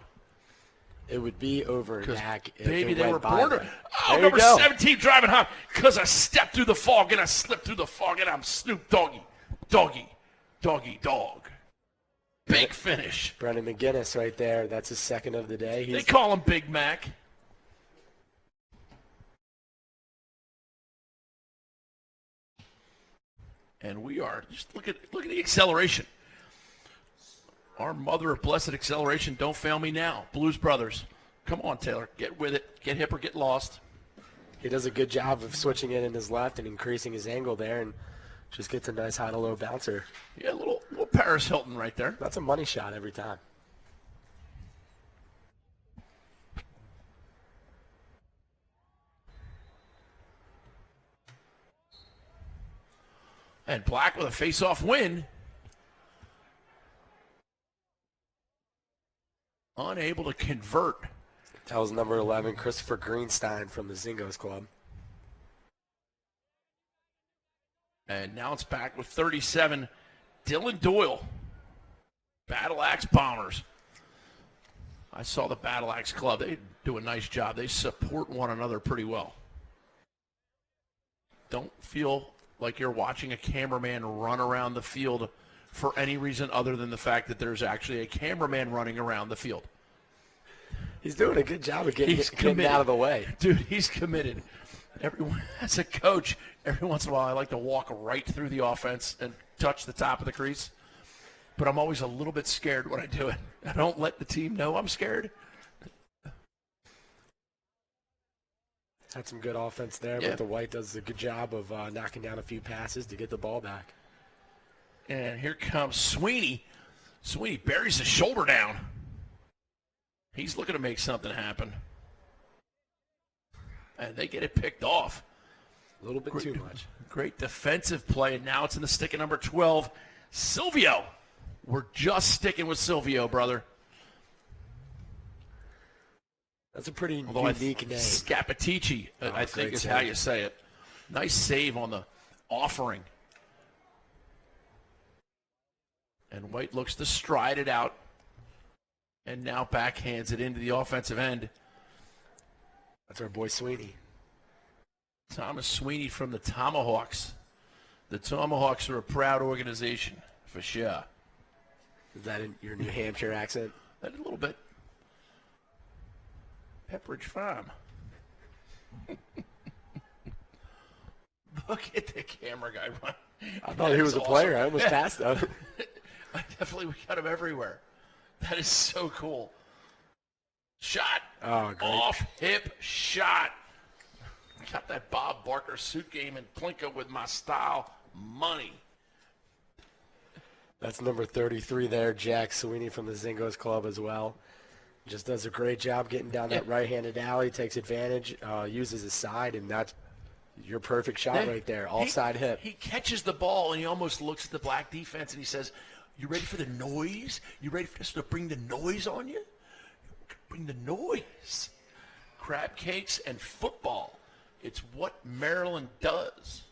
It would be over and back. Baby, they were born. Oh, number 17 driving home because I stepped through the fog and I slipped through the fog and I'm Snoop Doggy. Doggy. Dog. Big finish. Brendan McGinnis right there. That's his second of the day. They call him Big Mac. And we are just look at the acceleration. Our mother of blessed acceleration, don't fail me now. Blues Brothers. Come on, Taylor. Get with it. Get hip or get lost. He does a good job of switching it in his left and increasing his angle there and just gets a nice high to low bouncer. Yeah, a little Paris Hilton right there. That's a money shot every time. And Black with a face-off win. Unable to convert. That was number 11, Christopher Greenstein from the Zingos Club. And now it's back with 37, Dylan Doyle. Battle Axe Bombers. I saw the Battle Axe Club. They do a nice job. They support one another pretty well. don't feel like you're watching a cameraman run around the field for any reason other than the fact that there's actually a cameraman running around the field. He's doing a good job of getting out of the way. Dude, he's committed. As a coach, every once in a while I like to walk right through the offense and touch the top of the crease. But I'm always a little bit scared when I do it. I don't let the team know I'm scared. Had some good offense there, but the White does a good job of knocking down a few passes to get the ball back. And here comes Sweeney. Sweeney buries his shoulder down. He's looking to make something happen. And they get it picked off. A little bit too much. Great defensive play, and now it's in the stick of number 12, Silvio. We're just sticking with Silvio, brother. That's a pretty unique name. Scapitici, I think is how you say it. Nice save on the offering. And White looks to stride it out. And now backhands it into the offensive end. That's our boy Sweeney. Thomas Sweeney from the Tomahawks. The Tomahawks are a proud organization, for sure. Is that in your New Hampshire accent? A little bit. Pepperidge Farm. Look at the camera guy run. I thought he was a player. I almost passed him. We got him everywhere. That is so cool. Shot. Oh, great. Off hip shot. Got that Bob Barker suit game in Plinko with my style money. That's number 33 there, Jack Sweeney from the Zingos Club as well. Just does a great job getting down that right-handed alley, takes advantage, uses his side, and that's your perfect shot right there, offside hip. He catches the ball, and he almost looks at the black defense, and he says, "You ready for the noise? You ready for us to bring the noise on you? Bring the noise." Crab cakes and football. It's what Maryland does.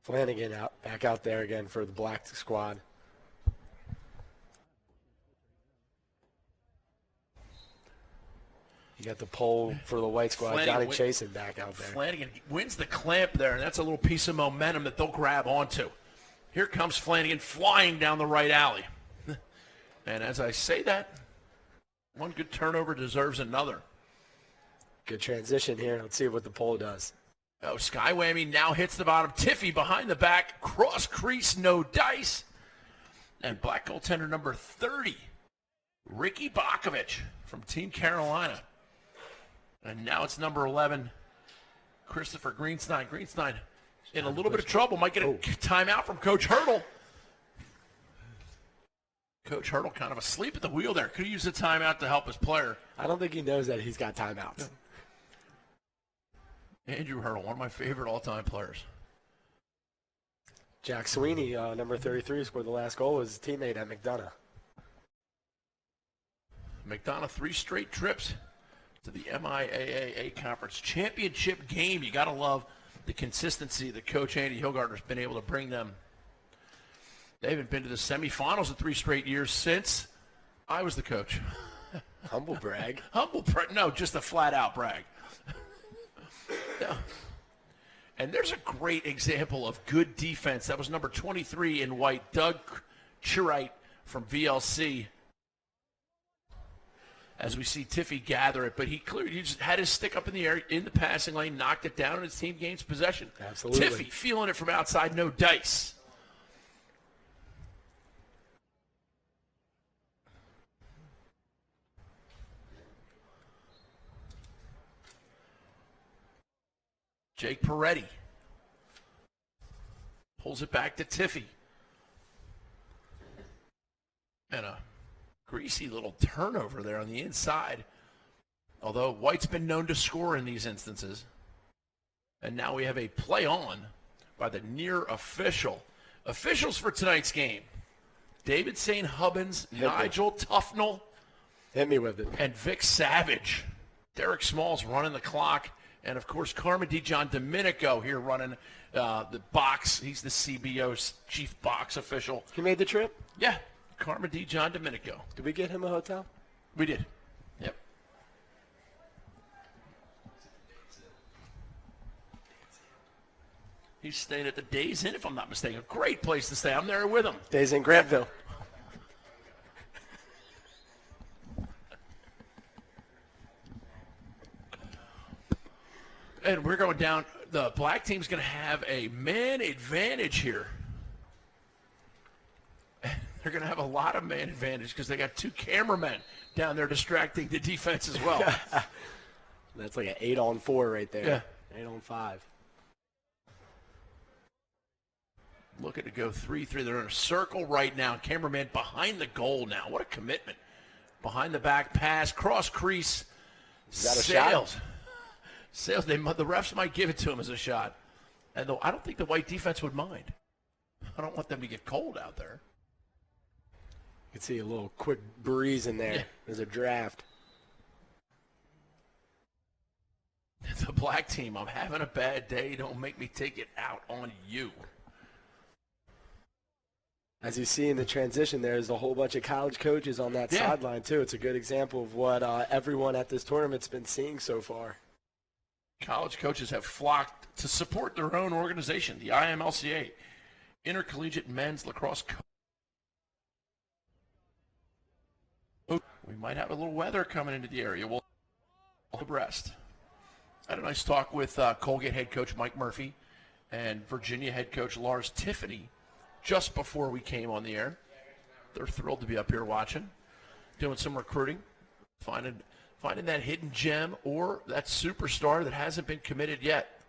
Flanagan back out there again for the black squad. You got the pole for the white squad. Johnny Chasen back out there. Flanagan wins the clamp there, and that's a little piece of momentum that they'll grab onto. Here comes Flanagan flying down the right alley. And as I say that, one good turnover deserves another. Good transition here. Let's see what the pole does. Oh, sky whammy now hits the bottom. Tiffy behind the back. Cross crease, no dice. And black goaltender number 30, Ricky Bakovich from Team Carolina. And now it's number 11, Christopher Greenstein. Greenstein in a little bit of trouble. Might get a timeout from Coach Hurdle. Coach Hurdle kind of asleep at the wheel there. Could have used a timeout to help his player. I don't think he knows that he's got timeouts. Andrew Hurdle, one of my favorite all-time players. Jack Sweeney, number 33, scored the last goal. His teammate at McDonough. McDonough, 3 straight trips to the MIAA Conference Championship game. You got to love the consistency that Coach Andy Hilgartner's been able to bring them. They haven't been to the semifinals in 3 straight years since I was the coach. Humble brag. Humble brag. No, just a flat-out brag. No. And there's a great example of good defense. That was number 23 in white, Doug Chirite from VLC. As we see Tiffy gather it, but he just had his stick up in the air in the passing lane, knocked it down, and his team gains possession. Absolutely. Tiffy feeling it from outside, no dice. Jake Peretti pulls it back to Tiffy. And a greasy little turnover there on the inside. Although White's been known to score in these instances. And now we have a play on by the near official. Officials for tonight's game: David St. Hubbins, Nigel Tufnell, hit me with it, and Vic Savage. Derek Smalls running the clock. And, of course, Carmen DiGion Domenico here running the box. He's the CBO's chief box official. He made the trip? Yeah, Carmen DiGion Domenico. Did we get him a hotel? We did. Yep. He's staying at the Days Inn, if I'm not mistaken. A great place to stay. I'm there with him. Days in Grantville. And we're going down. The black team's going to have a man advantage here. They're going to have a lot of man advantage because they got two cameramen down there distracting the defense as well. That's like an 8-on-4 right there. Yeah. 8-on-5. Looking to go 3-3. They're in a circle right now. Cameraman behind the goal now. What a commitment. Behind the back pass, cross crease. Is that a Sails. shot? Sails. The refs might give it to him as a shot. And though I don't think the white defense would mind. I don't want them to get cold out there. You can see a little quick breeze in there. Yeah. There's a draft. The black team, I'm having a bad day. Don't make me take it out on you. As you see in the transition, there's a whole bunch of college coaches on that sideline, too. It's a good example of what everyone at this tournament's been seeing so far. College coaches have flocked to support their own organization, the IMLCA, Intercollegiate Men's Lacrosse. We might have a little weather coming into the area. We'll abreast. I had a nice talk with Colgate head coach Mike Murphy and Virginia head coach Lars Tiffany just before we came on the air. They're thrilled to be up here watching, doing some recruiting, finding that hidden gem or that superstar that hasn't been committed yet.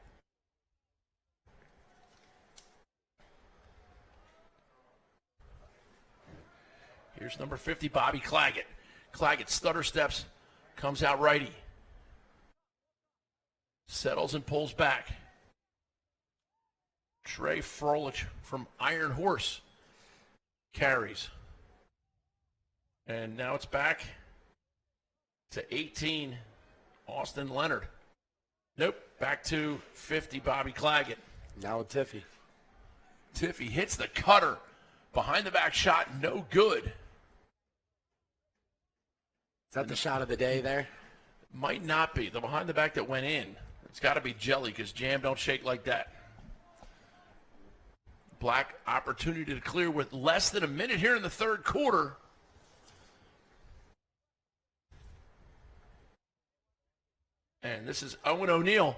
Here's number 50, Bobby Claggett. Claggett stutter steps, comes out righty. Settles and pulls back. Trey Froelich from Iron Horse carries. And now it's back to 18, Austin Leonard. Nope, back to 50, Bobby Claggett. Now with Tiffy. Tiffy hits the cutter. Behind the back shot, no good. Is that the shot of the day there? Might not be. The behind the back that went in. It's got to be jelly because jam don't shake like that. Black opportunity to clear with less than a minute here in the third quarter. And this is Owen O'Neill.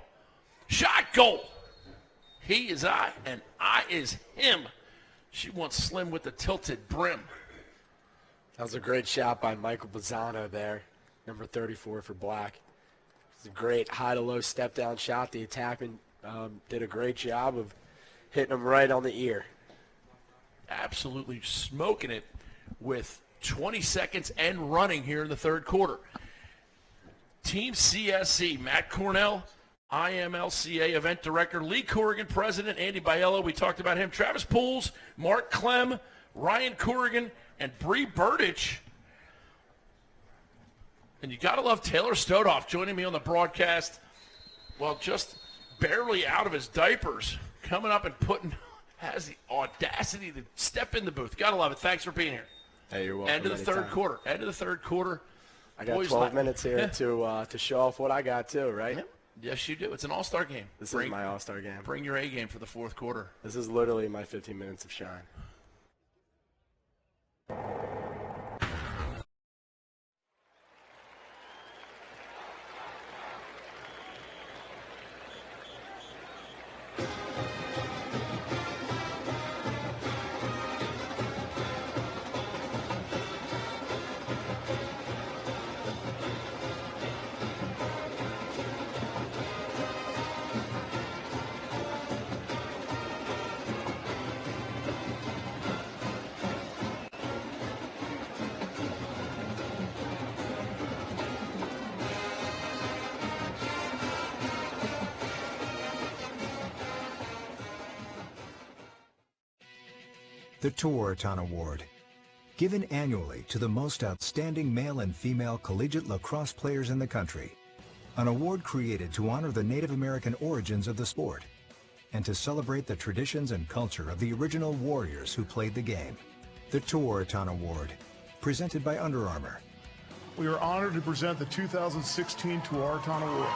Shot goal. He is I, and I is him. She wants Slim with the tilted brim. That was a great shot by Michael Bazzano there, number 34 for Black. It's a great high-to-low step-down shot. The attackman did a great job of hitting him right on the ear. Absolutely smoking it with 20 seconds and running here in the third quarter. Team CSC, Matt Cornell, IMLCA event director, Lee Corrigan, president, Andy Biello, we talked about him, Travis Pools, Mark Clem, Ryan Corrigan, and Bree Burdich. And you got to love Taylor Stodoff joining me on the broadcast. Well, just barely out of his diapers, coming up and has the audacity to step in the booth. Got to love it. Thanks for being here. Hey, you're welcome. End of the third quarter. End of the third quarter. I got 12 minutes here to show off what I got too, right? Yeah. Yes, you do. It's an all-star game. This is my all-star game. Bring your A game for the fourth quarter. This is literally my 15 minutes of shine. The Torchon Award, given annually to the most outstanding male and female collegiate lacrosse players in the country. An award created to honor the Native American origins of the sport and to celebrate the traditions and culture of the original warriors who played the game. The Torchon Award, presented by Under Armour. We are honored to present the 2016 Torchon Award.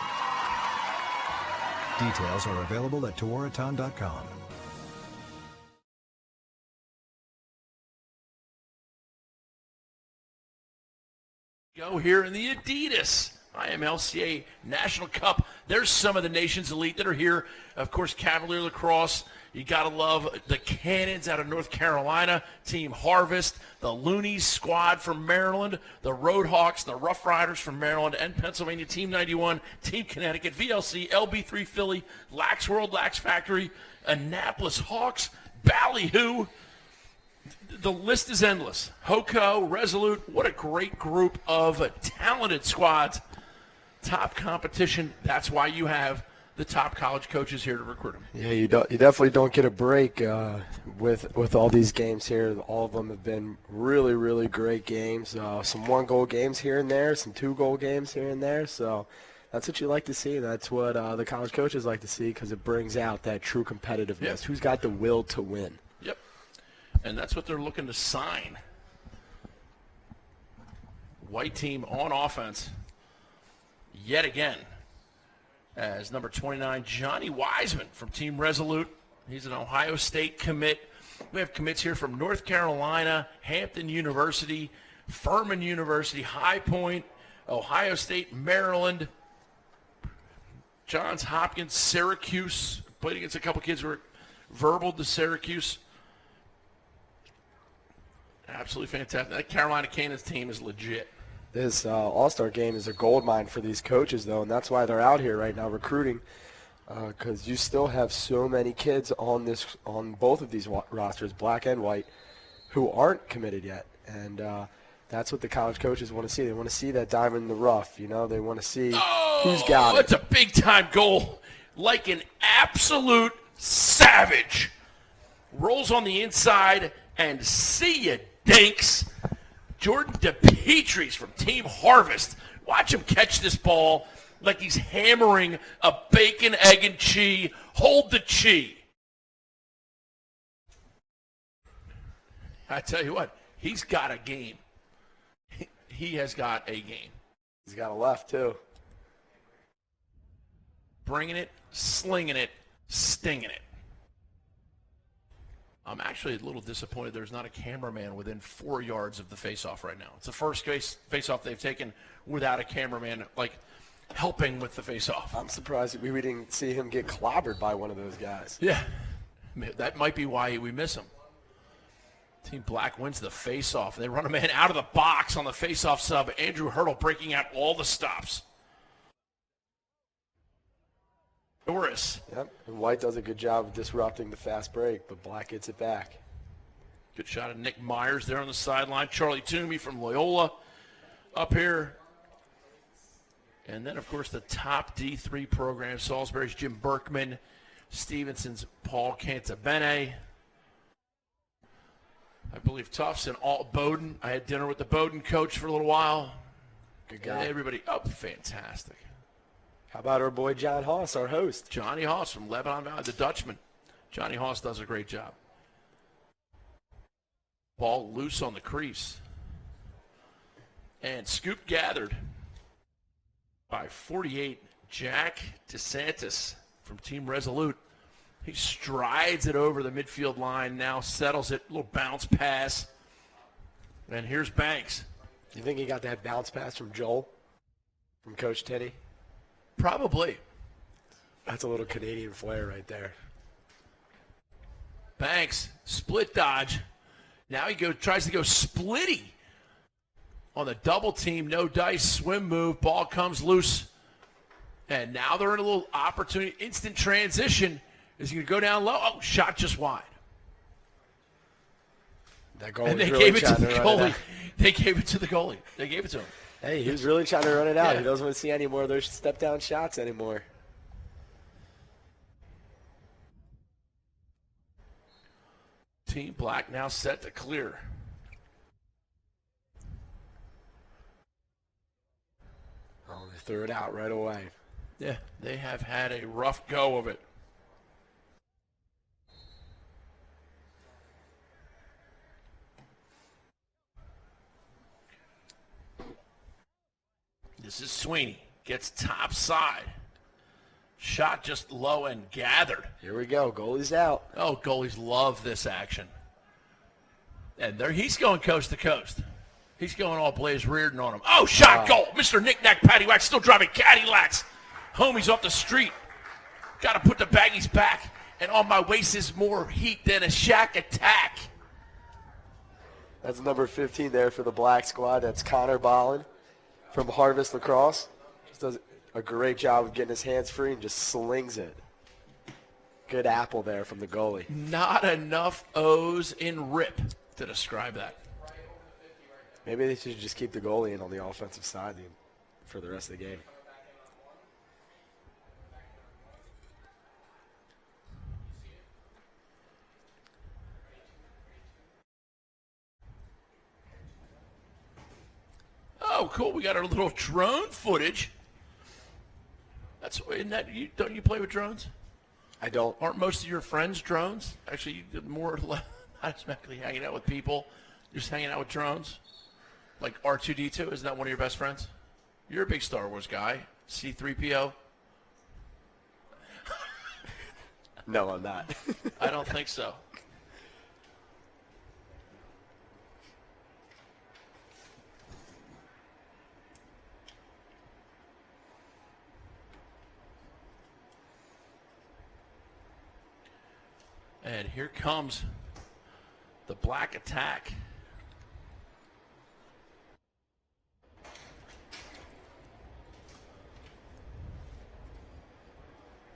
Details are available at Tuaraton.com. Go here in the Adidas IMLCA National Cup. There's some of the nation's elite that are here. Of course, Cavalier Lacrosse. You got to love the Cannons out of North Carolina, Team Harvest, the Loonies squad from Maryland, the Roadhawks, the Rough Riders from Maryland and Pennsylvania, Team 91, Team Connecticut, VLC, LB3 Philly, Lax World, Lax Factory, Annapolis Hawks, Ballyhoo. The list is endless. Hoco, Resolute, what a great group of talented squads. Top competition. That's why you have the top college coaches here to recruit them. Yeah, you definitely don't get a break with all these games here. All of them have been really, really great games. Some one-goal games here and there, some two-goal games here and there. So that's what you like to see. That's what the college coaches like to see because it brings out that true competitiveness. Yep. Who's got the will to win? Yep. And that's what they're looking to sign. White team on offense yet again as number 29, Johnny Wiseman from Team Resolute. He's an Ohio State commit. We have commits here from North Carolina, Hampton University, Furman University, High Point, Ohio State, Maryland, Johns Hopkins, Syracuse. Played against a couple kids who were verbal to Syracuse. Absolutely fantastic. That Carolina Cannons team is legit. This All-Star game is a gold mine for these coaches, though, and that's why they're out here right now recruiting, because you still have so many kids on both of these rosters, black and white, who aren't committed yet, and that's what the college coaches want to see. They want to see that diamond in the rough. You know, they want to see who's got it. That's a big-time goal, like an absolute savage. Rolls on the inside, and see ya, dinks. Jordan DePetris from Team Harvest. Watch him catch this ball like he's hammering a bacon, egg, and cheese. Hold the cheese. I tell you what, he's got a game. He has got a game. He's got a left, too. Bringing it, slinging it, stinging it. I'm actually a little disappointed there's not a cameraman within 4 yards of the face-off right now. It's the first face-off they've taken without a cameraman, like, helping with the face-off. I'm surprised we didn't see him get clobbered by one of those guys. Yeah, that might be why we miss him. Team Black wins the face-off. They run a man out of the box on the face-off sub. Andrew Hurdle breaking out all the stops. Norris. Yep, and White does a good job of disrupting the fast break, but Black gets it back. Good shot of Nick Myers there on the sideline. Charlie Toomey from Loyola up here. And then, of course, the top D3 program, Salisbury's Jim Berkman, Stevenson's Paul Cantabene. I believe Tufts and Alt Bowden. I had dinner with the Bowden coach for a little while. Good guy. Everybody, fantastic. How about our boy John Haas, our host? Johnny Haas from Lebanon Valley, the Dutchman. Johnny Haas does a great job. Ball loose on the crease. And scoop gathered by 48, Jack DeSantis from Team Resolute. He strides it over the midfield line, now settles it, little bounce pass. And here's Banks. You think he got that bounce pass from Joel, from Coach Teddy? Probably. That's a little Canadian flair right there. Banks, split dodge. Now he tries to go splitty on the double team, no dice, swim move, ball comes loose. And now they're in a little opportunity, instant transition. Is he going to go down low? Oh, shot just wide. That goal and they really gave it to the goalie. They gave it to the goalie. They gave it to him. Hey, he was really trying to run it out. Yeah. He doesn't want to see any more of those step-down shots anymore. Team Black now set to clear. Oh, they threw it out right away. Yeah, they have had a rough go of it. This is Sweeney. Gets top side. Shot just low and gathered. Here we go. Goalie's out. Oh, goalies love this action. And there he's going coast to coast. He's going all Blaze Reardon on him. Oh, shot, goal. Mr. Knick-Knack Paddywhack still driving Cadillacs. Homies off the street. Got to put the baggies back. And on my waist is more heat than a shack attack. That's number 15 there for the black squad. That's Connor Ballin from Harvest Lacrosse. Just does a great job of getting his hands free and just slings it. Good apple there from the goalie. Not enough O's in RIP to describe that. Maybe they should just keep the goalie in on the offensive side for the rest of the game. Oh, cool. We got our little drone footage. Don't you play with drones? I don't. Aren't most of your friends drones? Actually, more or less, not exactly hanging out with people. You're just hanging out with drones? Like R2-D2, isn't that one of your best friends? You're a big Star Wars guy. C-3PO? No, I'm not. I don't think so. And here comes the black attack.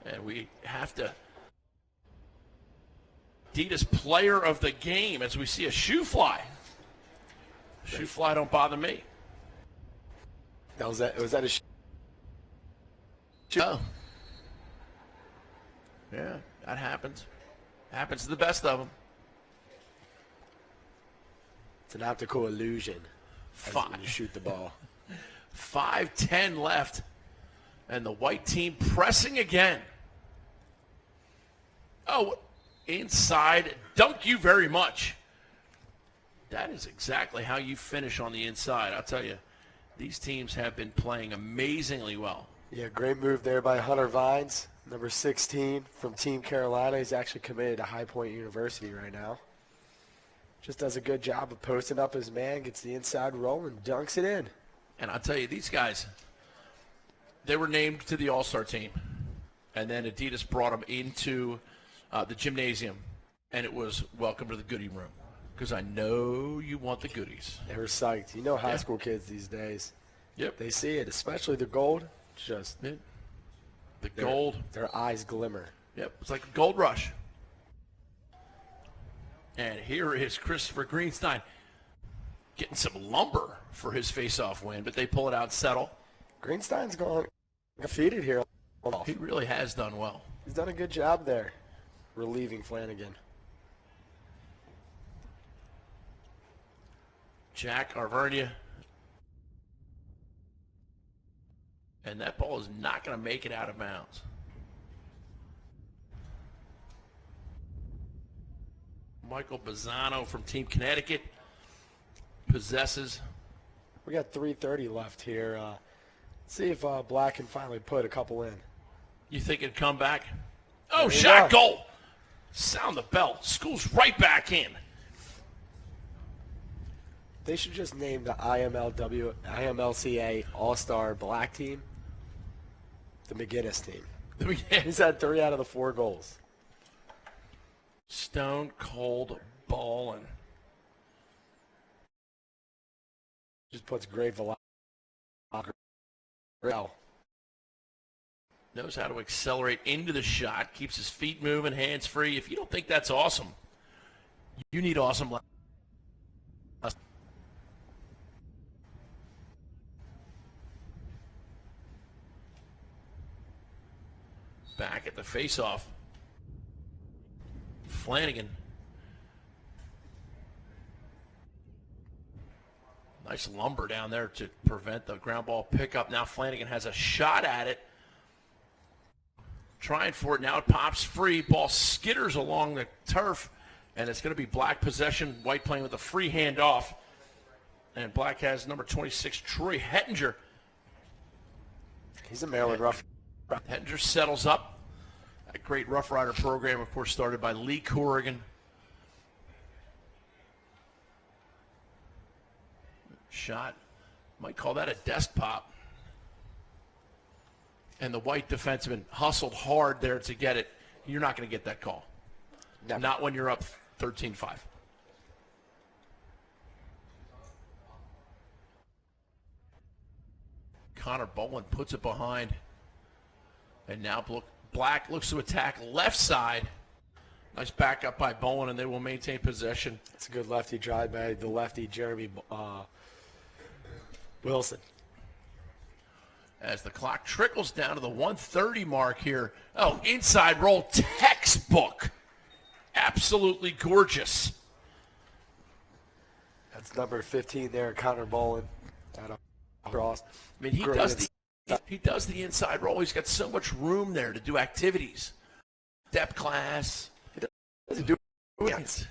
And we have to Adidas player of the game as we see a shoe fly. Shoe fly don't bother me. Was that a shoe? Oh. Yeah, that happens. Happens to the best of them. It's an optical illusion when you shoot the ball. 5:10 left. And the white team pressing again. Oh, inside. Dunk you very much. That is exactly how you finish on the inside. I'll tell you, these teams have been playing amazingly well. Yeah, great move there by Hunter Vines, number 16 from Team Carolina. He's actually committed to High Point University right now. Just does a good job of posting up his man, gets the inside roll, and dunks it in. And I'll tell you, these guys, they were named to the All-Star team. And then Adidas brought them into the gymnasium. And it was welcome to the goodie room. Because I know you want the goodies. They were psyched. You know high school kids these days. Yep. They see it, especially the gold. Just the gold. Their eyes glimmer. Yep, it's like a gold rush. And here is Christopher Greenstein getting some lumber for his face-off win, but they pull it out and settle. Greenstein's gone defeated here. He really has done well. He's done a good job there, relieving Flanagan. Jack Arvernia. And that ball is not going to make it out of bounds. Michael Bazzano from Team Connecticut possesses. We got 3:30 left here. See if Black can finally put a couple in. You think it'd come back? Oh, shot, goal. Sound the bell. School's right back in. They should just name the IMLCA All-Star Black team the McGinnis team. He's had 3 out of the 4 goals. Stone cold ballin'. Just puts great velocity. Knows how to accelerate into the shot. Keeps his feet moving, hands free. If you don't think that's awesome, you need awesome. Back at the face-off. Flanagan. Nice lumber down there to prevent the ground ball pickup. Now Flanagan has a shot at it. Trying for it. Now it pops free. Ball skitters along the turf. And it's going to be Black possession. White playing with a free handoff. And Black has number 26, Troy Hettinger. He's a Maryland rough Hettinger settles up. A great Rough Rider program, of course, started by Lee Corrigan. Shot. Might call that a desk pop. And the white defenseman hustled hard there to get it. You're not going to get that call. Never. Not when you're up 13-5. Connor Bowen puts it behind. And now Black looks to attack left side. Nice backup by Bowen, and they will maintain possession. It's a good lefty drive by the lefty, Jeremy Wilson. As the clock trickles down to the 1:30 mark here. Oh, inside roll, textbook. Absolutely gorgeous. That's number 15 there, Connor Bowen. Cross. I mean, he does the inside roll. He's got so much room there to do activities. Step class. He doesn't do it.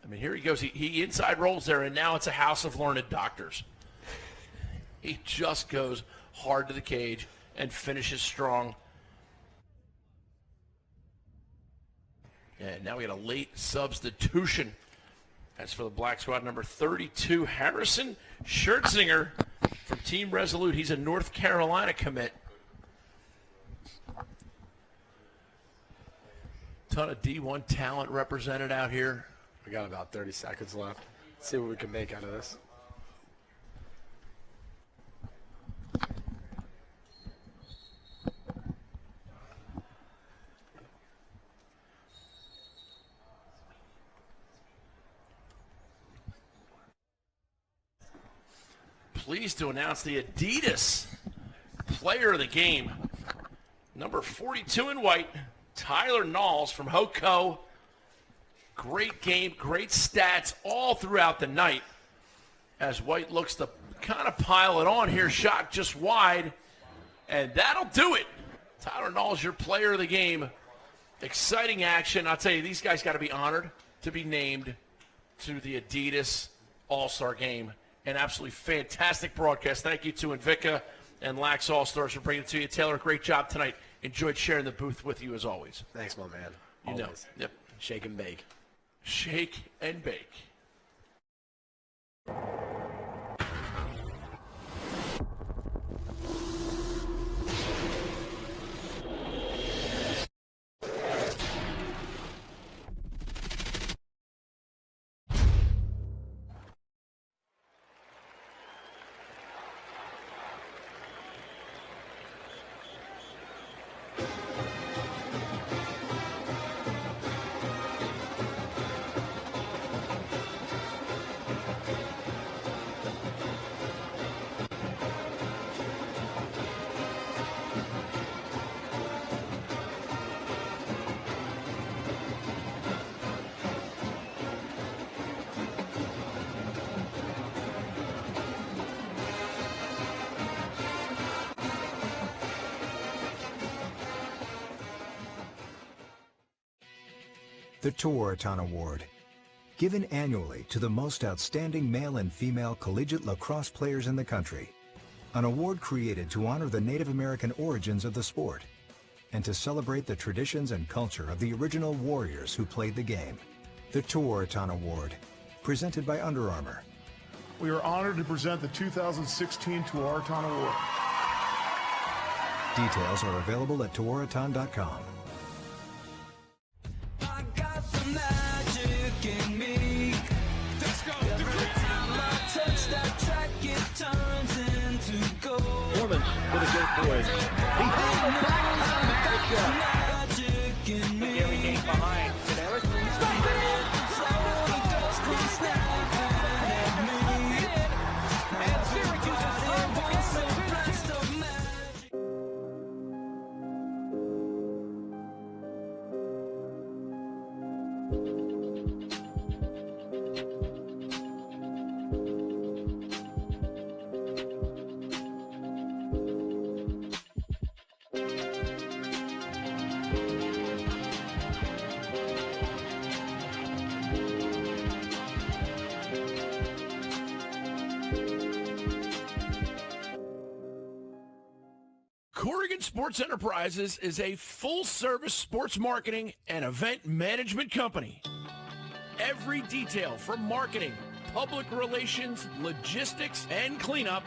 I mean, here he goes. He inside rolls there, and now it's a house of learned doctors. He just goes hard to the cage and finishes strong. And now we got a late substitution. As for the Black Squad, number 32, Harrison Schertzinger from Team Resolute. He's a North Carolina commit. Ton of D1 talent represented out here. We got about 30 seconds left. Let's see what we can make out of this. Pleased to announce the Adidas player of the game. Number 42 in white, Tyler Knowles from HoCo. Great game, great stats all throughout the night. As White looks to kind of pile it on here, shot just wide. And that'll do it. Tyler Knowles, your player of the game. Exciting action. I'll tell you, these guys got to be honored to be named to the Adidas All-Star Game. An absolutely fantastic broadcast. Thank you to IMLCA and LaxAllStars for bringing it to you. Taylor, great job tonight. Enjoyed sharing the booth with you as always. Thanks, my man. You know. Always. Yep. Shake and bake. Shake and bake. The Torchon Award, given annually to the most outstanding male and female collegiate lacrosse players in the country. An award created to honor the Native American origins of the sport and to celebrate the traditions and culture of the original warriors who played the game. The Torchon Award, presented by Under Armour. We are honored to present the 2016 Torchon Award. Details are available at Torchon.com. Norman with a great boy. He Gary King behind. Sports Enterprises is a full-service sports marketing and event management company. Every detail from marketing, public relations, logistics, and cleanup,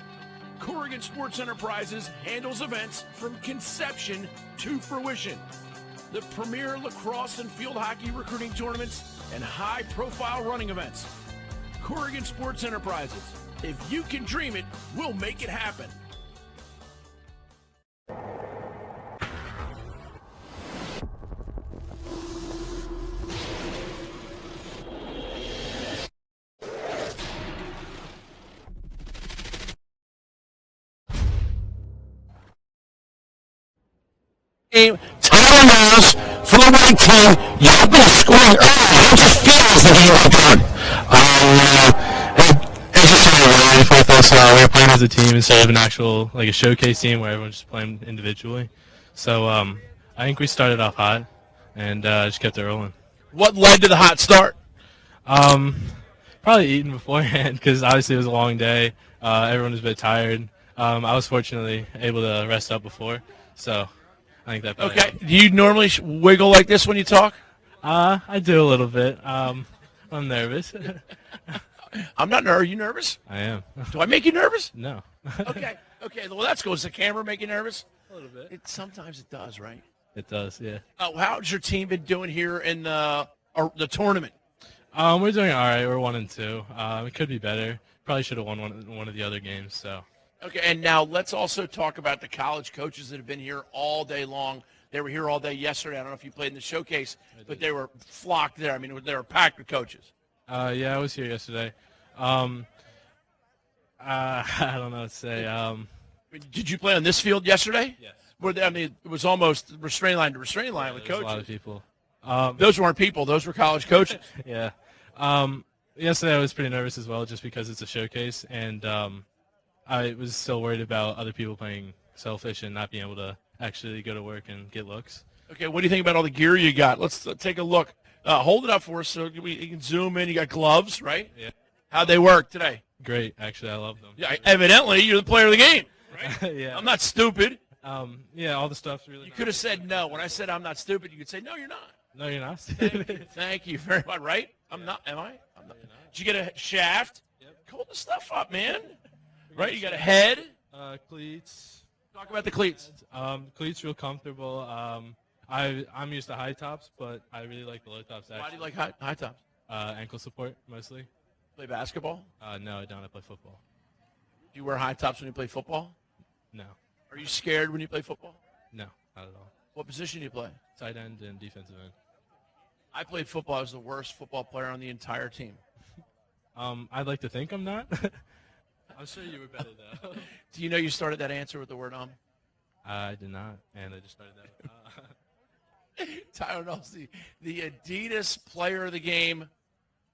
Corrigan Sports Enterprises handles events from conception to fruition. The premier lacrosse and field hockey recruiting tournaments and high-profile running events. Corrigan Sports Enterprises. If you can dream it, we'll make it happen. Tyler Mouse for the white team. You've been scoring early. How just feels the game like that? As you said, I thought we were playing as a team instead of an actual a showcase team where everyone's just playing individually. So I think we started off hot and just kept it rolling. What led to the hot start? Probably eating beforehand because obviously it was a long day. Everyone was a bit tired. I was fortunately able to rest up before, so I think that. Okay. Do you normally wiggle like this when you talk? I do a little bit. I'm nervous. I'm not nervous. Are you nervous? I am. Do I make you nervous? No. Okay. Well, that's cool. Does the camera make you nervous? A little bit. Sometimes it does, right? It does, yeah. How's your team been doing here in the tournament? We're doing all right. We're 1-2. It could be better. Probably should have won one of the other games. So. Okay, and now let's also talk about the college coaches that have been here all day long. They were here all day yesterday. I don't know if you played in the showcase, but they were flocked there. I mean, they were packed with coaches. Yeah, I was here yesterday. I don't know what to say. Did you play on this field yesterday? Yes. It was almost restraint line to restraint line with coaches. A lot of people. Those weren't people. Those were college coaches. Yeah. Yesterday I was pretty nervous as well just because it's a showcase, and I was still worried about other people playing selfish and not being able to actually go to work and get looks. Okay, what do you think about all the gear you got? Let's take a look. Hold it up for us so you can zoom in. You got gloves, right? Yeah. How'd they work today? Great, actually. I love them. Yeah, evidently, you're the player of the game, right? Yeah. I'm not stupid. Yeah, all the stuff's really You could have said no. When I said I'm not stupid, you could say, no, you're not. No, you're not stupid. Thank you very much, right? I'm not, am I? I'm not. Did you get a shaft? Yep. Hold the stuff up, man. Right, you got a head. Cleats. Talk about the cleats. Cleats real comfortable. I'm used to high tops, but I really like the low tops. Actually. Why do you like high tops? Ankle support mostly. Play basketball? No, I don't. I play football. Do you wear high tops when you play football? No. Are you scared when you play football? No, not at all. What position do you play? Tight end and defensive end. I played football. I was the worst football player on the entire team. I'd like to think I'm not. I'm sure you were better, though. Do you know you started that answer with the word I did not, and I just started that. Tyler knows the Adidas player of the game.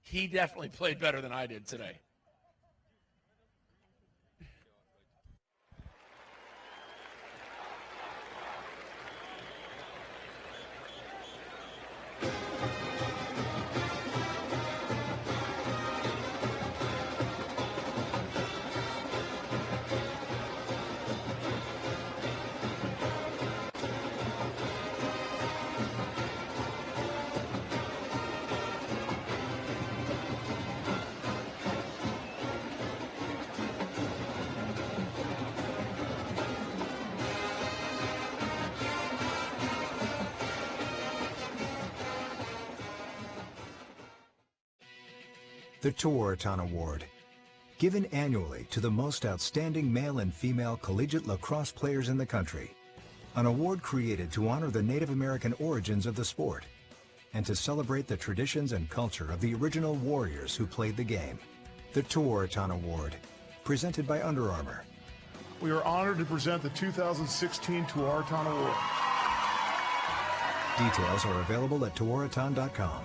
He definitely played better than I did today. The Torchon Award, given annually to the most outstanding male and female collegiate lacrosse players in the country. An award created to honor the Native American origins of the sport and to celebrate the traditions and culture of the original warriors who played the game. The Torchon Award, presented by Under Armour. We are honored to present the 2016 Torchon Award. Details are available at Torchon.com.